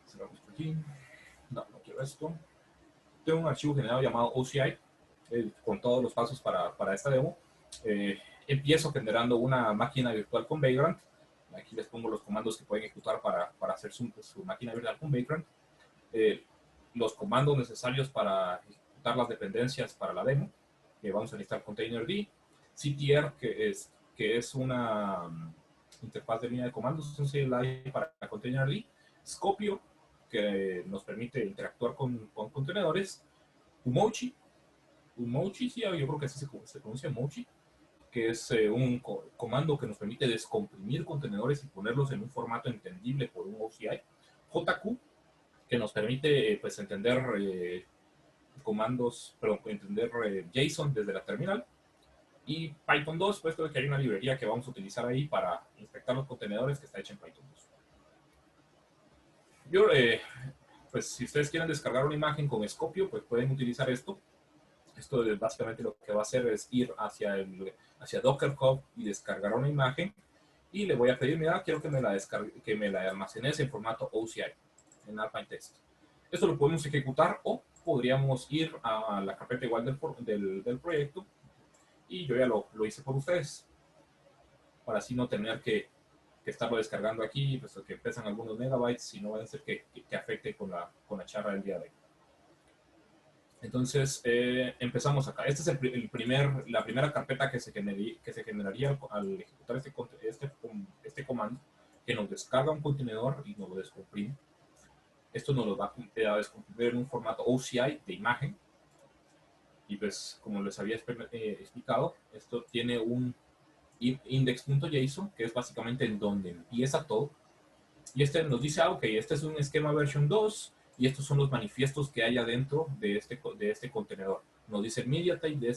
Cerramos por aquí. No quiero esto. Tengo un archivo generado llamado OCI con todos los pasos para esta demo. Empiezo generando una máquina virtual con Vagrant. Aquí les pongo los comandos que pueden ejecutar para hacer su máquina virtual con Vagrant. Los comandos necesarios para ejecutar las dependencias para la demo. Vamos a necesitar containerd, ctr, que es una interfaz de línea de comandos para containerd, Scopio, que nos permite interactuar con contenedores, Umochi, sí, yo creo que así se pronuncia Umochi, que es un comando que nos permite descomprimir contenedores y ponerlos en un formato entendible por un OCI, JQ, que nos permite pues entender comandos, perdón, entender JSON desde la terminal, y Python 2, puesto que hay una librería que vamos a utilizar ahí para inspectar los contenedores que está hecha en Python 2. Yo, pues si ustedes quieren descargar una imagen con Scopio, pues pueden utilizar esto. Esto básicamente lo que va a hacer es ir hacia Docker Hub y descargar una imagen, y le voy a pedir, mira, quiero que me la almacenes en formato OCI, en Alpine Text. Esto lo podemos ejecutar, o podríamos ir a la carpeta igual del proyecto, y yo ya lo hice por ustedes, para así no tener que estarlo descargando aquí, pues que pesan algunos megabytes y no va a ser que afecte con la charla del día de hoy. Entonces, empezamos acá. Esta es la primera carpeta que se generaría al ejecutar este comando, que nos descarga un contenedor y nos lo descomprime. Esto nos lo va a descomprimir en un formato OCI de imagen. Y pues, como les había explicado, esto tiene un index.json, que es básicamente en donde empieza todo. Y este nos dice, ok, este es un esquema version 2, y estos son los manifiestos que hay adentro de este contenedor. Nos dice el media type de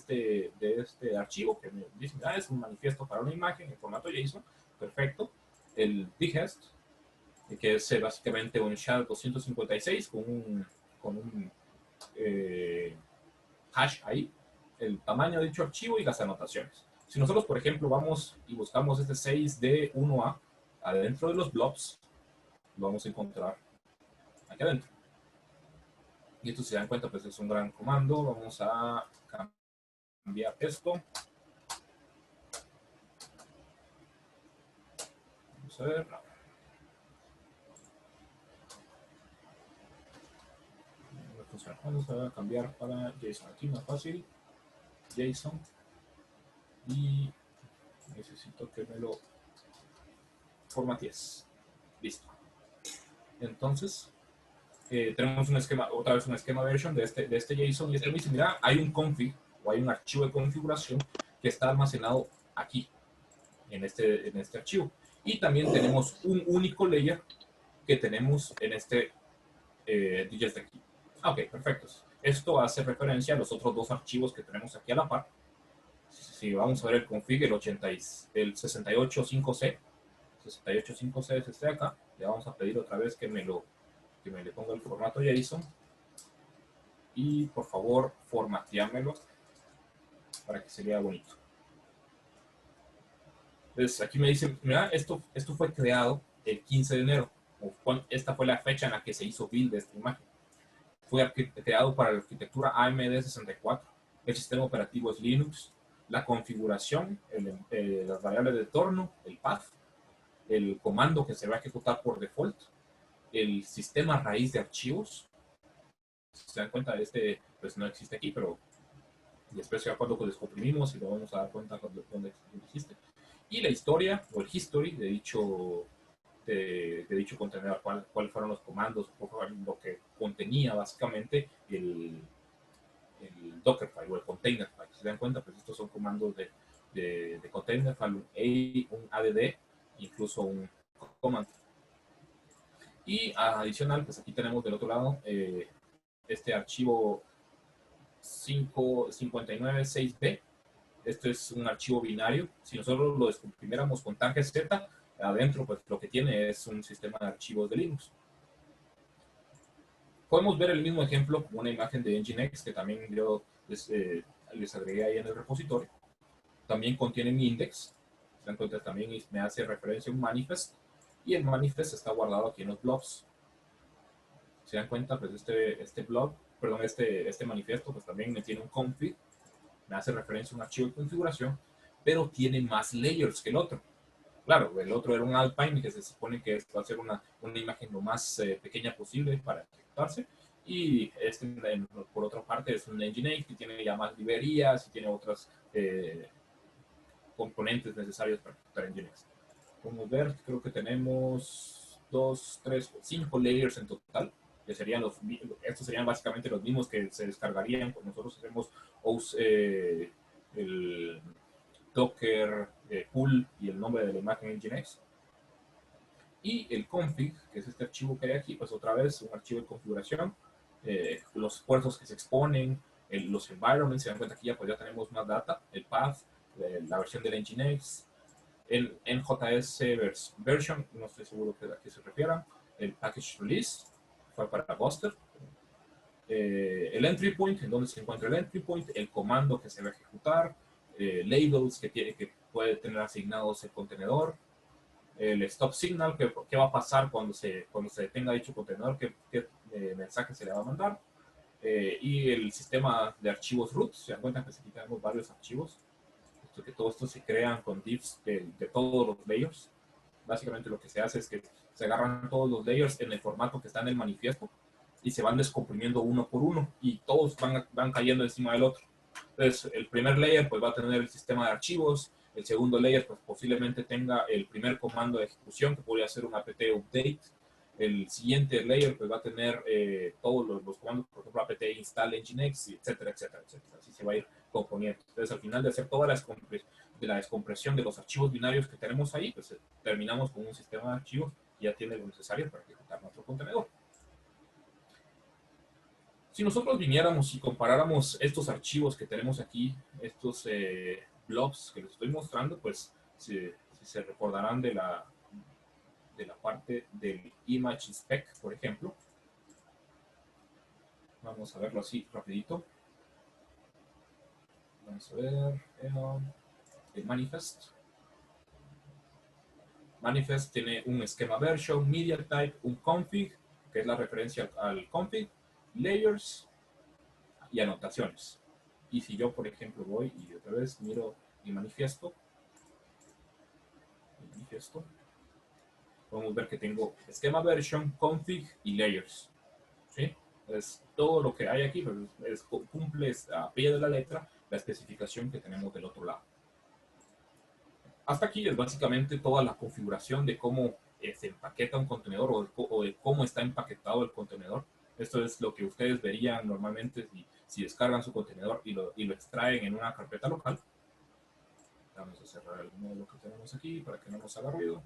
este archivo, que me dice, es un manifiesto para una imagen en formato JSON, perfecto. El digest, que es básicamente un SHA-256 con un hash ahí, el tamaño de dicho archivo y las anotaciones. Si nosotros, por ejemplo, vamos y buscamos este 6D1A adentro de los blobs, lo vamos a encontrar aquí adentro. Y esto, si se dan cuenta, pues es un gran comando. Vamos a cambiar esto. Vamos a ver. No funciona. Vamos a cambiar para JSON. Aquí más fácil. JSON. Y necesito que me lo formatees. Listo. Entonces, tenemos un esquema, otra vez un esquema version de este JSON, y este me dice, mira, hay un config o hay un archivo de configuración que está almacenado aquí, en este archivo. Y también tenemos un único layer que tenemos en este digest de aquí. Ok, perfecto. Esto hace referencia a los otros dos archivos que tenemos aquí a la par. Si vamos a ver el config, el 685C, 685C es este de acá. Le vamos a pedir otra vez que me le ponga el formato JSON, y por favor formateármelo para que se vea bonito. Entonces aquí me dicen, mira, esto fue creado el 15 de enero, esta fue la fecha en la que se hizo build de esta imagen. Fue creado para la arquitectura AMD 64, el sistema operativo es Linux, la configuración, las variables de entorno, el path, el comando que se va a ejecutar por default, el sistema raíz de archivos. Si se dan cuenta, este pues no existe aquí, pero después ya cuando descomprimimos y lo vamos a dar cuenta dónde existe. Y la historia o el history de dicho contenedor, cuáles fueron los comandos, lo que contenía básicamente el Dockerfile o el container file. Si se dan cuenta, pues estos son comandos de container file, un add, incluso un command. Y adicional, pues aquí tenemos del otro lado este archivo 596b. Esto es un archivo binario. Si nosotros lo descomprimiéramos con tag z, adentro pues lo que tiene es un sistema de archivos de Linux. Podemos ver el mismo ejemplo con una imagen de Nginx que también yo les agregué ahí en el repositorio. También contiene mi index. Se dan cuenta, también me hace referencia a un manifest. Y el manifest está guardado aquí en los blobs. Se dan cuenta, pues este manifiesto, pues también me tiene un config. Me hace referencia a un archivo de configuración, pero tiene más layers que el otro. Claro, el otro era un Alpine que se supone que va a ser una imagen lo más pequeña posible para ejecutarse. Y este, por otra parte, es un Nginx que tiene ya más librerías y tiene otras componentes necesarios para ejecutar Nginx. Podemos ver, creo que tenemos 2, 3, 5 layers en total. Que serían estos serían básicamente los mismos que se descargarían cuando nosotros hacemos el Docker pool y el nombre de la imagen Nginx. Y el config, que es este archivo que hay aquí, pues otra vez un archivo de configuración, los puertos que se exponen, los environments. Se dan cuenta que pues ya tenemos más data, el path, la versión del Nginx, el NJS version, no estoy seguro a qué se refieran, el package release, fue para Buster, el entry point, en donde se encuentra el entry point, el comando que se va a ejecutar, labels que puede tener asignados el contenedor, el stop signal, qué va a pasar cuando se detenga dicho contenedor, qué mensaje se le va a mandar, y el sistema de archivos root. Se dan cuenta que aquí tenemos varios archivos, que todo esto se crean con diffs de todos los layers. Básicamente lo que se hace es que se agarran todos los layers en el formato que está en el manifiesto y se van descomprimiendo uno por uno y todos van cayendo encima del otro. Entonces, el primer layer pues va a tener el sistema de archivos, el segundo layer pues posiblemente tenga el primer comando de ejecución que podría ser un apt update, el siguiente layer pues va a tener todos los comandos, por ejemplo apt install nginx, etcétera, etcétera, etcétera. Así se va a ir componiendo. Entonces, al final de hacer toda la descompresión de los archivos binarios que tenemos ahí, pues terminamos con un sistema de archivos que ya tiene lo necesario para ejecutar nuestro contenedor. Si nosotros viniéramos y comparáramos estos archivos que tenemos aquí, estos blobs que les estoy mostrando, pues si se recordarán de la parte del image spec, por ejemplo. Vamos a verlo así rapidito. Vamos a ver el manifest. Manifest tiene un esquema version, media type, un config, que es la referencia al config, layers y anotaciones. Y si yo, por ejemplo, voy y otra vez miro el manifiesto, podemos ver que tengo esquema version, config y layers. ¿Sí? Entonces, todo lo que hay aquí cumple a pie de la letra la especificación que tenemos del otro lado. Hasta aquí es básicamente toda la configuración de cómo se empaqueta un contenedor o de cómo está empaquetado el contenedor. Esto es lo que ustedes verían normalmente si descargan su contenedor y lo extraen en una carpeta local. Vamos a cerrar el módulo que tenemos aquí para que no nos haga ruido.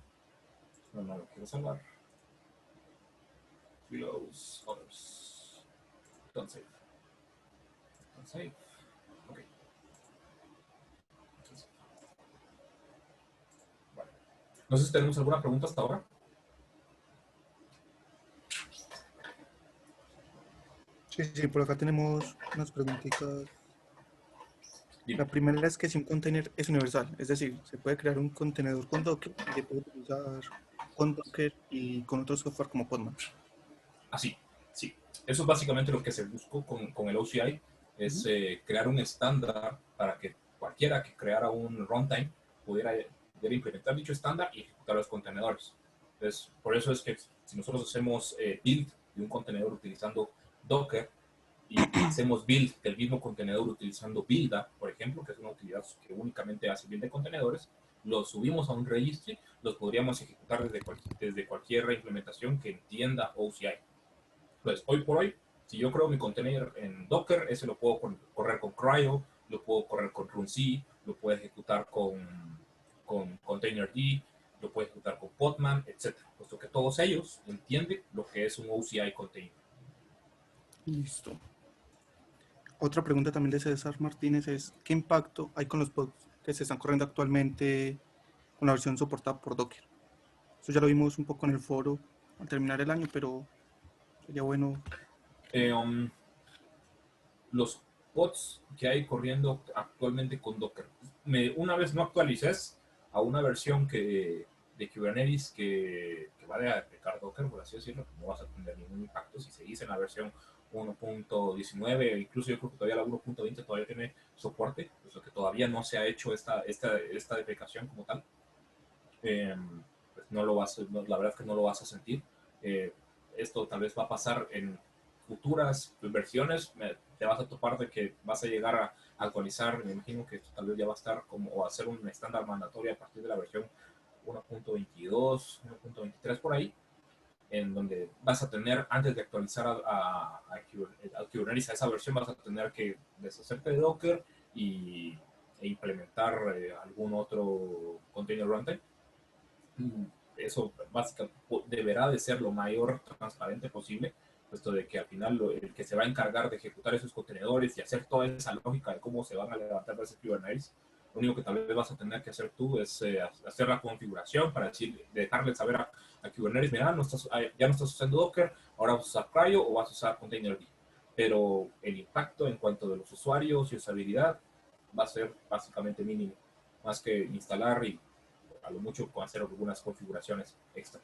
No lo quiero salvar. Close others. Don't save. Don't save. Ok. Bueno. No sé si tenemos alguna pregunta hasta ahora. Sí, por acá tenemos unas preguntitas. La primera es que si un container es universal, es decir, se puede crear un contenedor con Docker y se puede utilizar con Docker y con otro software como Podman. Así, sí. Eso es básicamente lo que se buscó con el OCI, es crear un estándar para que cualquiera que creara un runtime pudiera poder implementar dicho estándar y ejecutar los contenedores. Entonces, por eso es que si nosotros hacemos build de un contenedor utilizando Docker y hacemos build del mismo contenedor utilizando Builda, por ejemplo, que es una utilidad que únicamente hace build de contenedores, los subimos a un registry, los podríamos ejecutar desde cualquier implementación que entienda OCI. Pues hoy por hoy, si yo creo mi container en Docker, ese lo puedo correr con Cryo, lo puedo correr con runc, lo puedo ejecutar con Containerd, lo puedo ejecutar con Podman, etc. Puesto que todos ellos entienden lo que es un OCI container. Listo. Otra pregunta también de César Martínez es, ¿qué impacto hay con los pods que se están corriendo actualmente con la versión soportada por Docker? Eso ya lo vimos un poco en el foro al terminar el año, pero sería bueno. Los pods que hay corriendo actualmente con Docker. Una vez no actualices a una versión de Kubernetes que va a aplicar Docker, por así decirlo, no vas a tener ningún impacto. Si seguís en la versión 1.19, incluso yo creo que todavía la 1.20 todavía tiene soporte, puesto que todavía no se ha hecho esta deprecación como tal. Pues no lo vas, la verdad es que no lo vas a sentir. Esto tal vez va a pasar en futuras versiones. Te vas a topar de que vas a llegar a actualizar. Me imagino que esto tal vez ya va a estar como o a ser un estándar mandatorio a partir de la versión 1.22, 1.23 por ahí, en donde vas a tener, antes de actualizar a Kubernetes a esa versión, vas a tener que deshacerte de Docker e implementar algún otro container runtime. Eso básicamente deberá de ser lo mayor transparente posible, puesto de que al final el que se va a encargar de ejecutar esos contenedores y hacer toda esa lógica de cómo se van a levantar de ese Kubernetes, lo único que tal vez vas a tener que hacer tú es hacer la configuración para dejarle saber a Kubernetes, mira, ya no estás usando Docker, ahora vas a usar Cryo o vas a usar Containerd. Pero el impacto en cuanto de los usuarios y usabilidad va a ser básicamente mínimo, más que instalar y a lo mucho con hacer algunas configuraciones extra.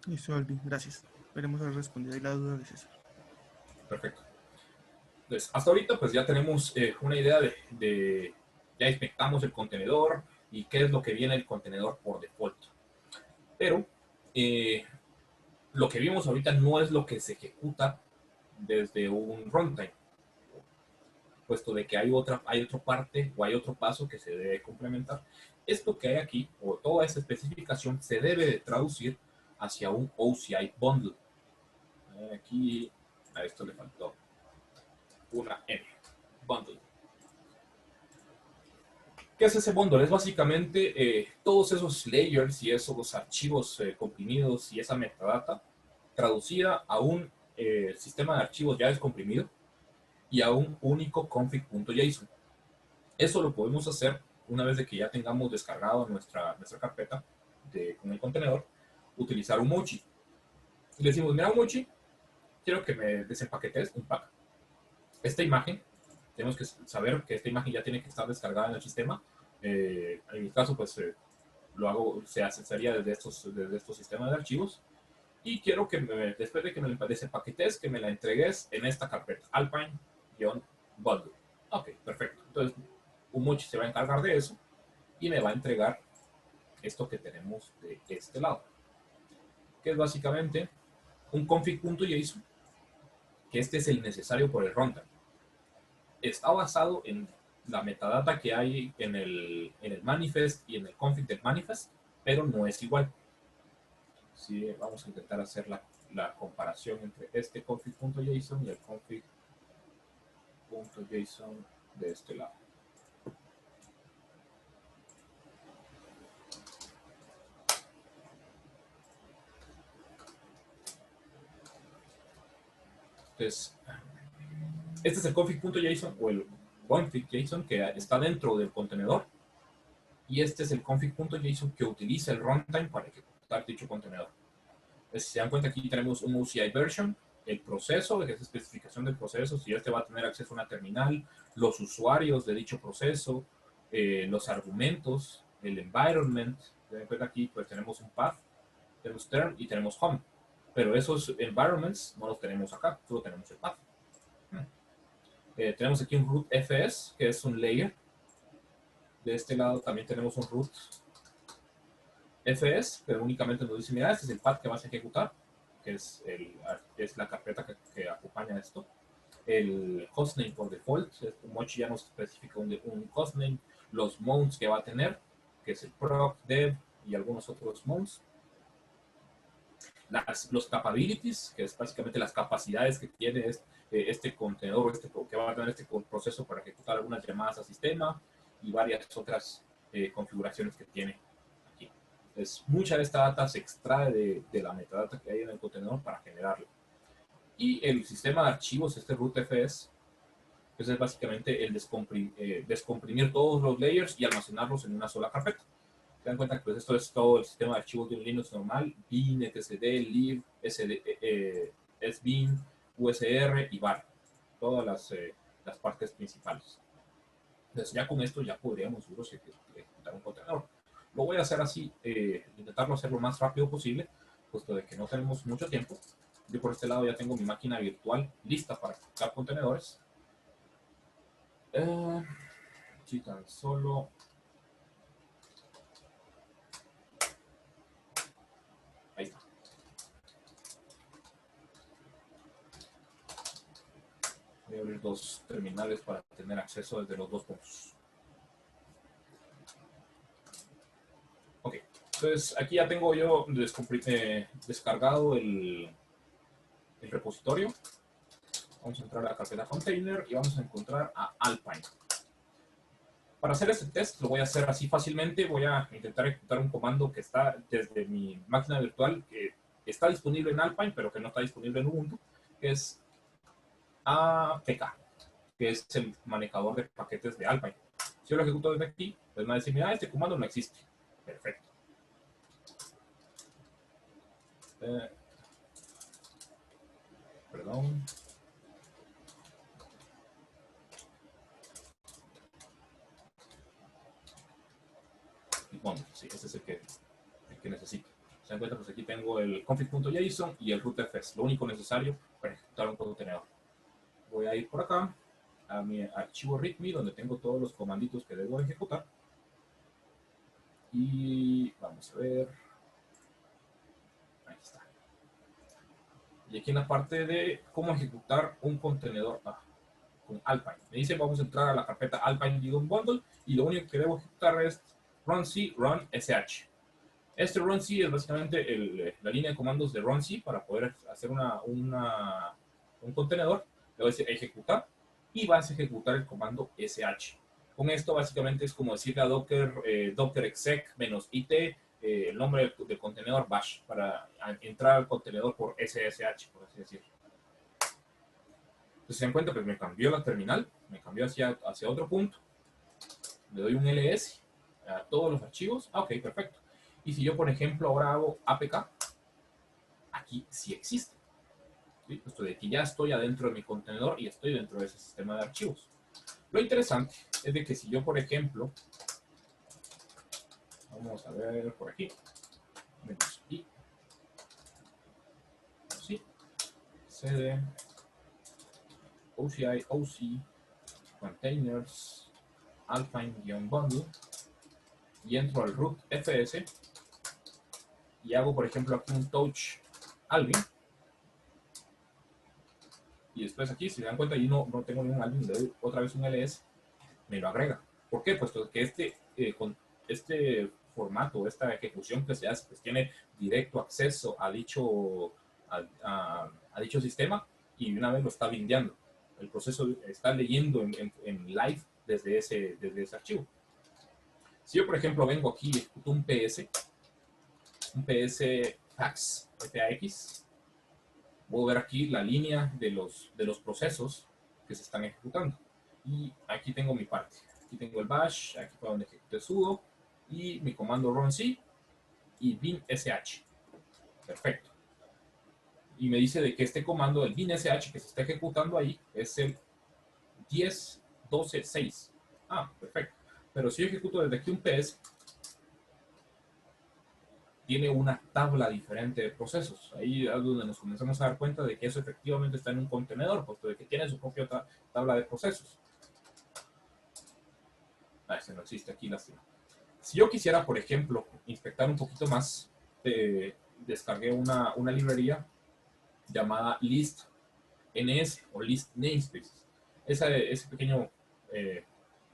Listo, Albi, gracias. Esperemos haber respondido ahí la duda de César. Perfecto. Entonces, hasta ahorita pues ya tenemos una idea ya inspectamos el contenedor y qué es lo que viene el contenedor por default. Pero lo que vimos ahorita no es lo que se ejecuta desde un runtime, puesto de que hay otra parte o hay otro paso que se debe complementar. Esto que hay aquí, o toda esa especificación, se debe de traducir hacia un OCI bundle. Aquí a esto le faltó una M, bundle. ¿Qué es ese bundle? Es básicamente todos esos layers y esos archivos comprimidos y esa metadata traducida a un sistema de archivos ya descomprimido y a un único config.json. Eso lo podemos hacer una vez de que ya tengamos descargado nuestra carpeta con el contenedor, utilizar un Mochi. Y le decimos, mira Mochi, quiero que me desempaquetes un pack. Esta imagen, tenemos que saber que esta imagen ya tiene que estar descargada en el sistema. En mi caso, pues lo hago, se haría desde estos sistemas de archivos. Y quiero que después de que me la desempaquetes, que me la entregues en esta carpeta, Alpine-Bundle. Ok, perfecto. Entonces, Mochi se va a encargar de eso y me va a entregar esto que tenemos de este lado, que es básicamente un config.json, que este es el necesario por el runtime. Está basado en la metadata que hay en el manifest y en el config del manifest, pero no es igual. Sí, vamos a intentar hacer la comparación entre este config.json y el config.json de este lado. Entonces, este es el config.json o el config.json que está dentro del contenedor, y este es el config.json que utiliza el runtime para ejecutar dicho contenedor. Entonces, si se dan cuenta, aquí tenemos un OCI version, el proceso, que es la especificación del proceso, si este va a tener acceso a una terminal, los usuarios de dicho proceso, los argumentos, el environment. Se dan cuenta, aquí pues tenemos un path, tenemos term y tenemos home, pero esos environments no los tenemos acá, solo tenemos el path. Tenemos aquí un root fs, que es un layer De este lado también tenemos un root fs, pero únicamente nos dice, mira, este es el path que vas a ejecutar, que es la carpeta que acompaña esto. El hostname por default, Mochi ya nos especifica un hostname, los mounts que va a tener, que es el proc, dev y algunos otros mounts. Los capabilities, que es básicamente las capacidades que tiene este contenedor, que va a tener este proceso para ejecutar algunas llamadas a sistema y varias otras configuraciones que tiene aquí. Entonces, mucha de esta data se extrae de la metadata que hay en el contenedor para generarlo. Y el sistema de archivos, este rootfs, pues es básicamente el descomprimir todos los layers y almacenarlos en una sola carpeta. Se dan cuenta que pues, esto es todo el sistema de archivos de un Linux normal: bin, etcd, lib, sbin, usr y var. Todas las partes principales. Entonces ya con esto ya podríamos ejecutar un contenedor. Lo voy a hacer así, intentarlo hacer lo más rápido posible, puesto de que no tenemos mucho tiempo. Yo por este lado ya tengo mi máquina virtual lista para ejecutar contenedores. Si tan solo... Ahí está. Voy a abrir dos terminales para tener acceso desde los dos puntos. Ok, entonces aquí ya tengo yo descargado el repositorio. Vamos a entrar a la carpeta container y vamos a encontrar a Alpine. Para hacer este test lo voy a hacer así fácilmente. Voy a intentar ejecutar un comando que está desde mi máquina virtual, que está disponible en Alpine, pero que no está disponible en Ubuntu, que es apk, que es el manejador de paquetes de Alpine. Si yo lo ejecuto desde aquí, pues me va a decir, mira, este comando no existe. Perfecto. Perdón. Bueno, sí, ese es el que necesito. Se dan cuenta, pues aquí tengo el config.json y el rootfs, lo único necesario para ejecutar un contenedor. Voy a ir por acá a mi archivo readme, donde tengo todos los comanditos que debo ejecutar. Y vamos a ver. Ahí está. Y aquí en la parte de cómo ejecutar un contenedor con Alpine. Me dice, vamos a entrar a la carpeta Alpine-bundle y lo único que debo ejecutar es runc run.sh. Este runc es básicamente la línea de comandos de runc para poder hacer un contenedor. Le voy a decir ejecutar y vas a ejecutar el comando sh. Con esto básicamente es como decirle a Docker, docker exec -it, el nombre del contenedor bash, para entrar al contenedor por ssh, por así decirlo. Entonces se dan cuenta, pues me cambió la terminal, me cambió hacia otro punto. Le doy un ls a todos los archivos. Ok, perfecto. Y si yo, por ejemplo, ahora hago apk, aquí sí existe. ¿Sí? Esto de que ya estoy adentro de mi contenedor y estoy dentro de ese sistema de archivos. Lo interesante es de que si yo, por ejemplo, vamos a ver por aquí, menos i, sí, cd, OCI, OC, containers, Alpine-bundle, y entro al root fs y hago, por ejemplo, aquí un touch Alvin. Y después aquí, si se dan cuenta, yo no tengo ningún Alvin, le doy otra vez un ls, me lo agrega. ¿Por qué? Puesto que con este formato, esta ejecución que se hace, pues tiene directo acceso a dicho sistema y de una vez lo está bindeando. El proceso está leyendo en live desde ese archivo. Si yo, por ejemplo, vengo aquí y ejecuto un PS fax, fax, puedo ver aquí la línea de los procesos que se están ejecutando. Y aquí tengo mi parte. Aquí tengo el bash, aquí fue donde ejecuté sudo, y mi comando runc y bin.sh. Perfecto. Y me dice de que este comando, el bin.sh que se está ejecutando ahí, es el 10.12.6. Ah, perfecto. Pero si yo ejecuto desde aquí un PS, tiene una tabla diferente de procesos. Ahí es donde nos comenzamos a dar cuenta de que eso efectivamente está en un contenedor, puesto de que tiene su propia tabla de procesos. Ese no existe aquí, lástima. Si yo quisiera, por ejemplo, inspectar un poquito más, descargué una librería llamada list.ns o list namespaces. Ese pequeño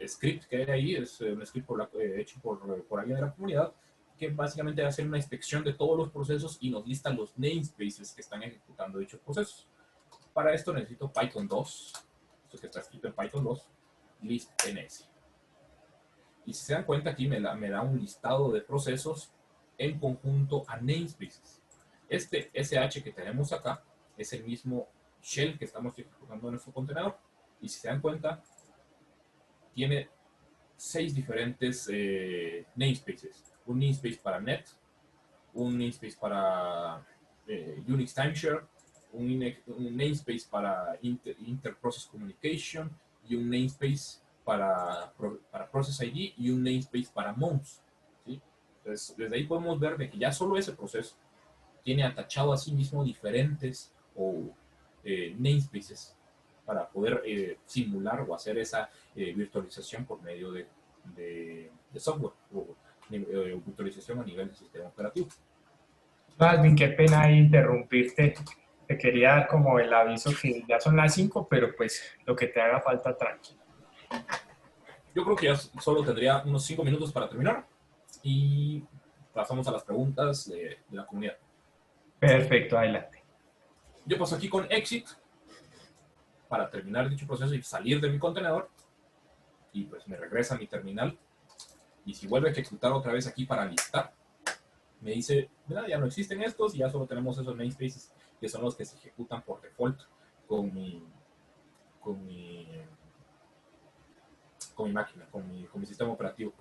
script que hay ahí es un script hecho por alguien de la comunidad que básicamente hace una inspección de todos los procesos y nos lista los namespaces que están ejecutando dichos procesos. Para esto necesito Python 2, esto que está escrito en Python 2, list.ns. Y si se dan cuenta aquí me da un listado de procesos en conjunto a namespaces. Este SH que tenemos acá es el mismo shell que estamos ejecutando en nuestro contenedor. Y si se dan cuenta, tiene 6 diferentes namespaces. Un namespace para net, un namespace para Unix timeshare, un namespace para inter-process communication y un namespace para process ID y un namespace para months. ¿Sí? Entonces, desde ahí podemos ver de que ya solo ese proceso tiene atachado a sí mismo diferentes namespaces para poder simular o hacer esa virtualización por medio de software o virtualización a nivel del sistema operativo. Alvin, qué pena ahí interrumpirte. Te quería dar como el aviso que ya son las 5, pero pues lo que te haga falta, tranqui. Yo creo que ya solo tendría unos 5 minutos para terminar y pasamos a las preguntas de la comunidad. Perfecto, adelante. Yo paso aquí con exit para terminar dicho proceso y salir de mi contenedor y pues me regresa a mi terminal y si vuelve a ejecutar otra vez aquí para listar, me dice, mira, ya no existen estos y ya solo tenemos esos namespaces que son los que se ejecutan por default con mi máquina, con mi sistema operativo.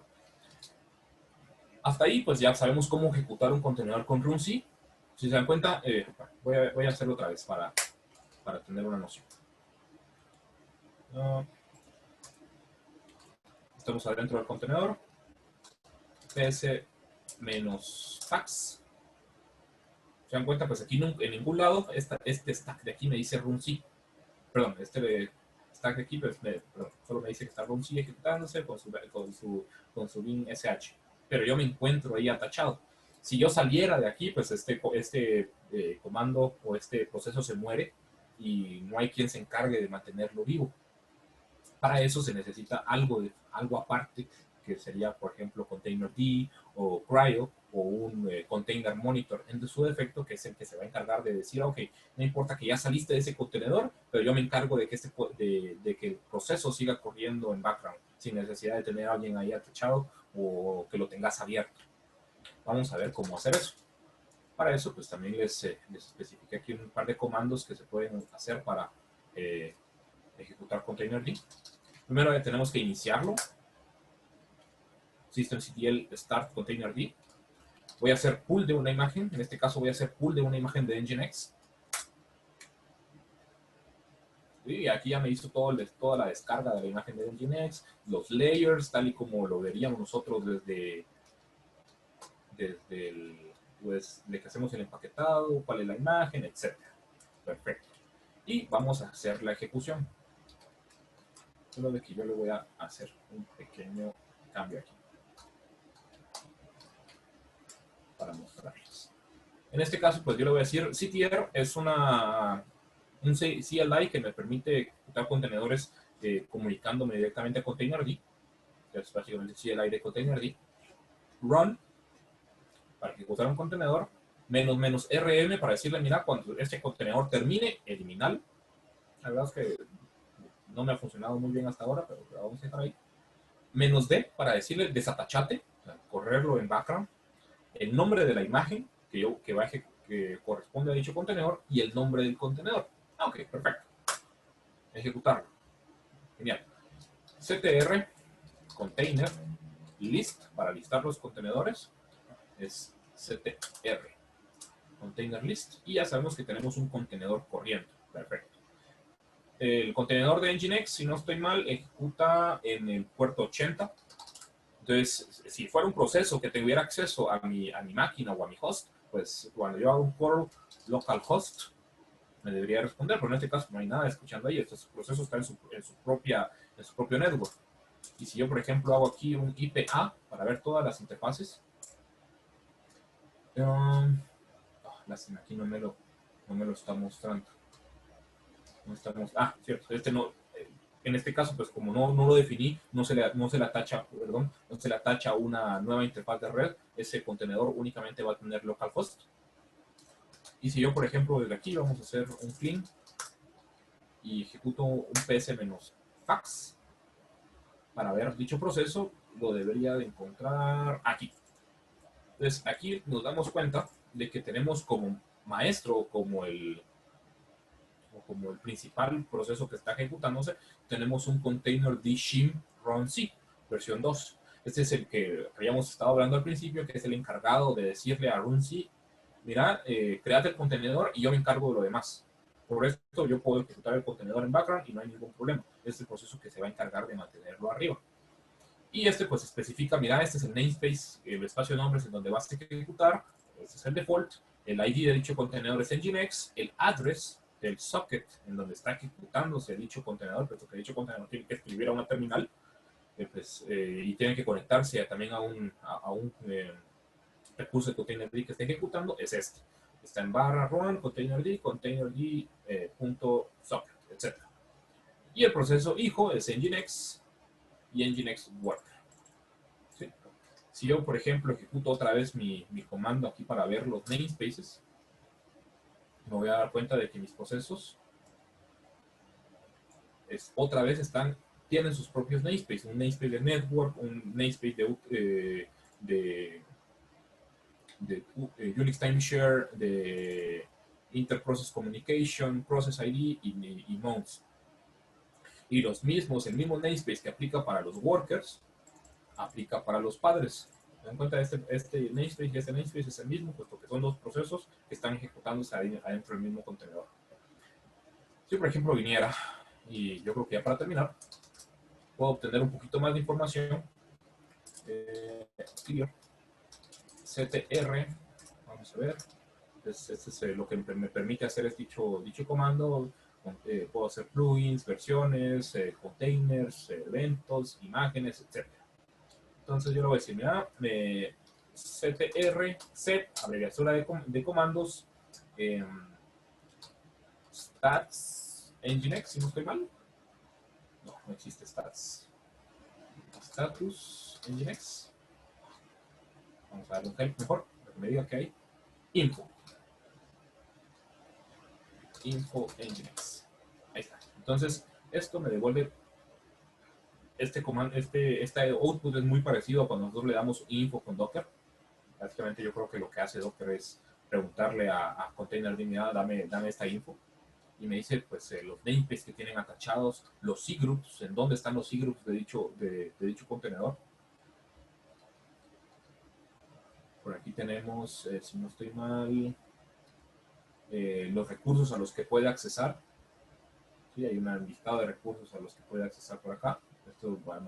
Hasta ahí, pues ya sabemos cómo ejecutar un contenedor con runc. Si se dan cuenta, voy a hacerlo otra vez para tener una noción. Estamos adentro del contenedor. ps-fax. Se dan cuenta, pues aquí en ningún lado este stack de aquí me dice runc. Perdón, este stack de aquí pues, solo me dice que está runc ejecutándose con su bin sh. Pero yo me encuentro ahí atachado. Si yo saliera de aquí, pues este comando o este proceso se muere y no hay quien se encargue de mantenerlo vivo. Para eso se necesita algo aparte, que sería, por ejemplo, containerd o cryo o un container monitor en su defecto, que es el que se va a encargar de decir, ok, no importa que ya saliste de ese contenedor, pero yo me encargo de que, de que el proceso siga corriendo en background, sin necesidad de tener a alguien ahí atachado o que lo tengas abierto. Vamos a ver cómo hacer eso. Para eso, pues también les especifiqué aquí un par de comandos que se pueden hacer para ejecutar containerd. Primero tenemos que iniciarlo. systemctl start containerd. Voy a hacer pull de una imagen. En este caso voy a hacer pull de una imagen de Nginx. Y aquí ya me hizo toda la descarga de la imagen de Nginx, los layers, tal y como lo veríamos nosotros desde que hacemos el empaquetado, cuál es la imagen, etc. Perfecto. Y vamos a hacer la ejecución. Solo de que yo le voy a hacer un pequeño cambio aquí para mostrarles. En este caso, pues yo le voy a decir, ctr es un CLI que me permite ejecutar contenedores comunicándome directamente a containerd, que es básicamente el CLI de containerd. Run, para ejecutar un contenedor, --rm para decirle, mira, cuando este contenedor termine, eliminarlo. La verdad es que no me ha funcionado muy bien hasta ahora, pero vamos a dejar ahí. -d para decirle desatachate, o sea, correrlo en background. El nombre de la imagen que corresponde a dicho contenedor y el nombre del contenedor. Ok, perfecto. Ejecutarlo. Genial. ctr container list para listar los contenedores es ctr container list y ya sabemos que tenemos un contenedor corriendo. Perfecto. El contenedor de Nginx, si no estoy mal, ejecuta en el puerto 80. Entonces, si fuera un proceso que tuviera acceso a mi máquina o a mi host, pues cuando yo hago un curl localhost, me debería responder, pero en este caso no hay nada escuchando ahí. Este proceso está en su propio network. Y si yo, por ejemplo, hago aquí un IPA para ver todas las interfaces, lástima, aquí no me lo está mostrando. No estamos, cierto, este no, en este caso, pues como no lo definí, no se le atacha, perdón, no se le atacha una nueva interfaz de red, ese contenedor únicamente va a tener localhost. Y si yo, por ejemplo, desde aquí vamos a hacer un clean y ejecuto un ps-fax para ver dicho proceso, lo debería de encontrar aquí. Entonces, aquí nos damos cuenta de que tenemos como maestro, como el principal proceso que está ejecutándose, tenemos un container shim runc versión 2. Este es el que habíamos estado hablando al principio, que es el encargado de decirle a runc, mira, créate el contenedor y yo me encargo de lo demás. Por esto yo puedo ejecutar el contenedor en background y no hay ningún problema. Este es el proceso que se va a encargar de mantenerlo arriba. Y este pues especifica, mira, este es el namespace, el espacio de nombres en donde vas a ejecutar, este es el default, el ID de dicho contenedor es Nginx, el address del socket en donde está ejecutándose dicho contenedor, pero que dicho contenedor tiene que escribir a una terminal y tiene que conectarse también a un recurso de containerd que está ejecutando, es este. Está en /run, containerd, .socket, etc. Y el proceso hijo es Nginx y Nginx worker. ¿Sí? Si yo, por ejemplo, ejecuto otra vez mi comando aquí para ver los namespaces, me voy a dar cuenta de que mis procesos otra vez tienen sus propios namespaces. Un namespace de network, un namespace de Unix Timeshare, de Interprocess Communication, Process ID y mounts. Y el mismo namespace que aplica para los workers, aplica para los padres. ¿Se dan cuenta? Este namespace y este namespace es el mismo, puesto que son dos procesos que están ejecutándose adentro del mismo contenedor. Si, por ejemplo, viniera, y yo creo que ya para terminar, puedo obtener un poquito más de información. CTR, vamos a ver, este es lo que me permite hacer es dicho comando. Puedo hacer plugins, versiones, containers, eventos, imágenes, etc. Entonces yo le voy a decir, mira, ctr, set, abreviatura de comandos, stats, Nginx, si no estoy mal. No existe stats. Status, Nginx. Vamos a darle un help mejor, para que me diga que hay. Info Nginx. Ahí está. Entonces, esto me devuelve este comando, este output es muy parecido a cuando nosotros le damos info con Docker. Básicamente yo creo que lo que hace Docker es preguntarle a containerd, dame esta info. Y me dice pues los namespaces que tienen atachados, los cgroups, en dónde están los cgroups de dicho contenedor. Por aquí tenemos, si no estoy mal, los recursos a los que puede accesar. ¿Sí? Hay un listado de recursos a los que puede accesar por acá. Esto va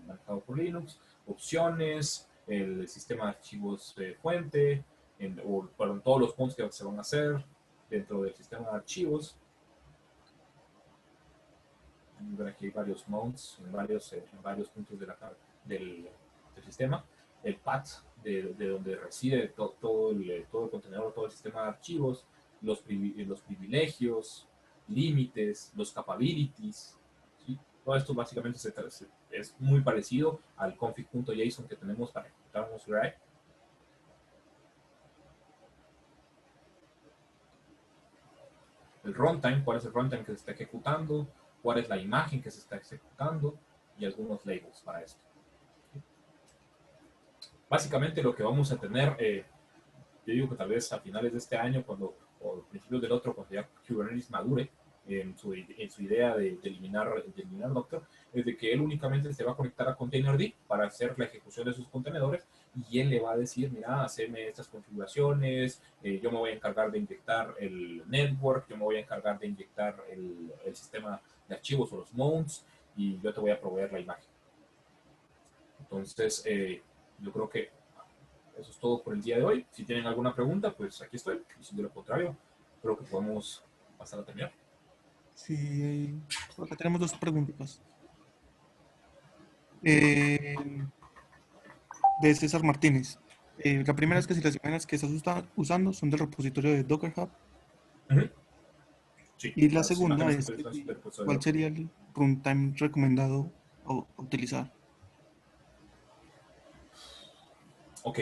marcado por Linux. Opciones, el sistema de archivos fuente, todos los puntos que se van a hacer dentro del sistema de archivos. Aquí hay varios mounts en varios puntos del sistema. El path de donde reside todo el contenedor, todo el sistema de archivos, los privilegios, límites, los capabilities. ¿Sí? Todo esto básicamente es muy parecido al config.json que tenemos para ejecutar un USRI. El runtime, cuál es el runtime que se está ejecutando, cuál es la imagen que se está ejecutando y algunos labels para esto. Básicamente lo que vamos a tener, yo digo que tal vez a finales de este año o principios del otro, cuando ya Kubernetes madure en su idea de eliminar Docker, es de que él únicamente se va a conectar a containerd para hacer la ejecución de sus contenedores y él le va a decir, mira, haceme estas configuraciones, yo me voy a encargar de inyectar el network, yo me voy a encargar de inyectar el sistema de archivos o los mounts y yo te voy a proveer la imagen. Entonces, yo creo que eso es todo por el día de hoy. Si tienen alguna pregunta, pues aquí estoy. Y si de lo contrario, creo que podemos pasar a terminar. Sí, por acá tenemos dos preguntas. Eh, de César Martínez. La primera es que si las imágenes que estás usando son del repositorio de Docker Hub. Ujú. Sí, Y la las segunda imágenes que es que utilizan del curso de cuál Docker. sería el runtime recomendado a utilizar. Ok.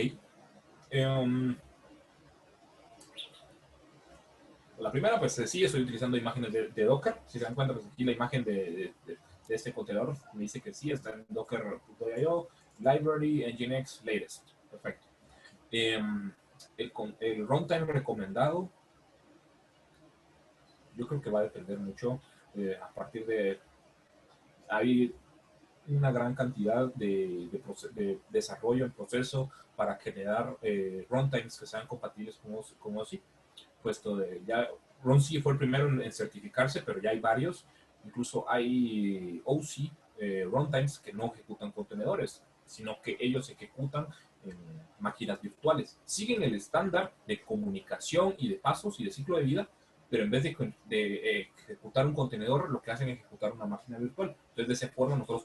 Em, la primera, pues sí, estoy utilizando imágenes de Docker. Si se dan cuenta, pues aquí la imagen de este contenedor me dice que sí, está en docker.io, library, nginx, latest. Perfecto. El runtime recomendado, yo creo que va a depender mucho a partir de... Hay una gran cantidad de desarrollo en proceso para generar runtimes que sean compatibles con OSI, puesto de ya RunC fue el primero en certificarse, pero ya hay varios, incluso hay OC runtimes que no ejecutan contenedores, sino que ellos ejecutan en máquinas virtuales. Siguen el estándar de comunicación y de pasos y de ciclo de vida, pero en vez de ejecutar un contenedor, lo que hacen es ejecutar una máquina virtual. Entonces, de esa forma, nosotros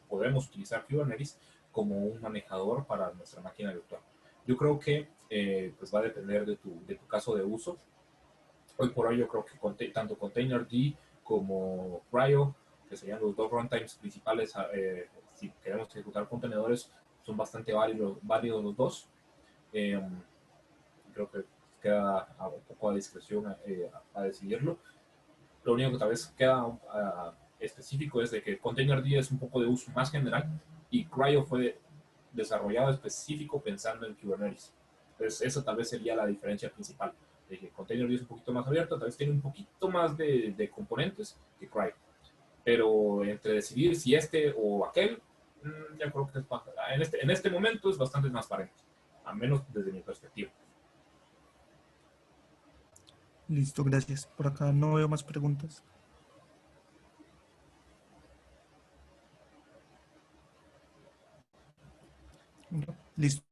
podemos utilizar Kubernetes como un manejador para nuestra máquina virtual. Yo creo que pues va a depender de tu caso de uso. Hoy por hoy yo creo que tanto Containerd como Cryo, que serían los dos runtimes principales, si queremos ejecutar contenedores, son bastante válidos los dos. Eh, Creo que queda un poco a discreción a decidirlo. Lo único que tal vez queda específico es de que Containerd es un poco de uso más general y Cryo fue desarrollado específico pensando en Kubernetes. Entonces, esa tal vez sería la diferencia principal. De que Containerd es un poquito más abierto, tal vez tiene un poquito más de componentes que Cryo. Pero entre decidir si este o aquel, ya creo que en este momento es bastante transparente, al menos desde mi perspectiva. Listo, gracias. Por acá no veo más preguntas. Listo.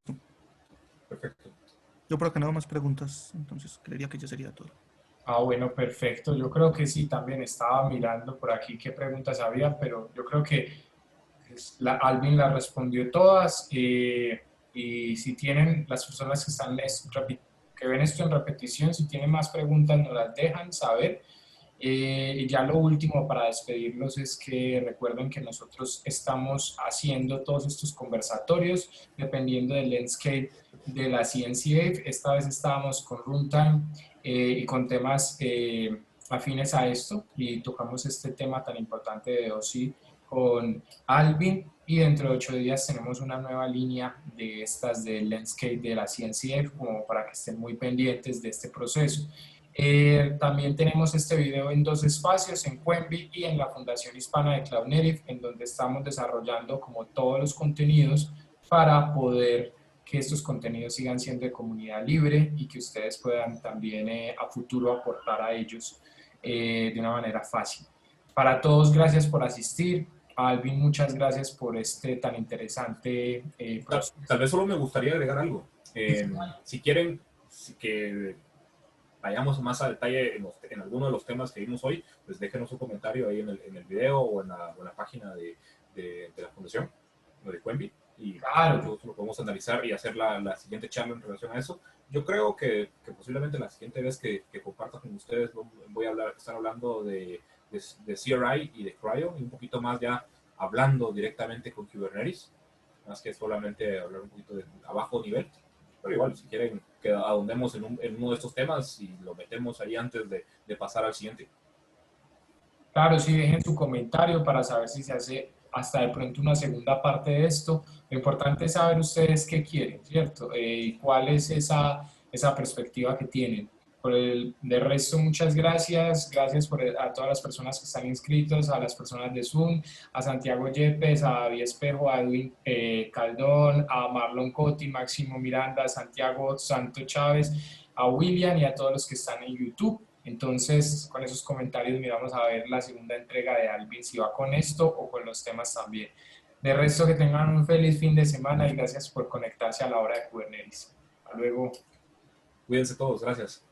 Perfecto. Yo por acá no veo más preguntas, entonces creería que ya sería todo. Ah, bueno, perfecto. Yo creo que sí, también estaba mirando por aquí qué preguntas había, pero yo creo que Alvin las respondió todas. Y si tienen las personas que que ven esto en repetición, si tienen más preguntas, nos las dejan saber. Y ya lo último para despedirlos es que recuerden que nosotros estamos haciendo todos estos conversatorios dependiendo del landscape de la CNCF. Esta vez estábamos con Runtime y con temas afines a esto y tocamos este tema tan importante de OSI con Alvin y dentro de 8 días tenemos una nueva línea de estas del landscape de la CNCF como para que estén muy pendientes de este proceso. También tenemos este video en dos espacios, en Quemby y en la Fundación Hispana de Cloud Native, en donde estamos desarrollando como todos los contenidos para poder que estos contenidos sigan siendo de comunidad libre y que ustedes puedan también a futuro aportar a ellos de una manera fácil. Para todos, gracias por asistir. Alvin, muchas gracias por este tan interesante proceso. Tal vez solo me gustaría agregar algo. Si quieren que vayamos más a detalle en alguno de los temas que vimos hoy, pues déjenos un comentario ahí en el video o en la página de la fundación, de Quemby, y Claro. nosotros lo podemos analizar y hacer la siguiente charla en relación a eso. Yo creo que posiblemente la siguiente vez que comparta con ustedes voy a estar hablando de CRI y de Cryo, y un poquito más ya hablando directamente con Kubernetes, más que solamente hablar un poquito de a bajo nivel. Pero igual, si quieren que ahondemos en uno de estos temas y lo metemos ahí antes de pasar al siguiente. Claro, sí, dejen su comentario para saber si se hace hasta de pronto una segunda parte de esto. Lo importante es saber ustedes qué quieren, ¿cierto? Y cuál es esa perspectiva que tienen. De resto, muchas gracias. Gracias a todas las personas que están inscritos, a las personas de Zoom, a Santiago Yepes, a David Espejo, a Edwin Caldón, a Marlon Coti, Máximo Miranda, a Santiago Santo Chávez, a William y a todos los que están en YouTube. Entonces, con esos comentarios miramos a ver la segunda entrega de Alvin, si va con esto o con los temas también. De resto, que tengan un feliz fin de semana y gracias por conectarse a la hora de Kubernetes. Hasta luego. Cuídense todos, gracias.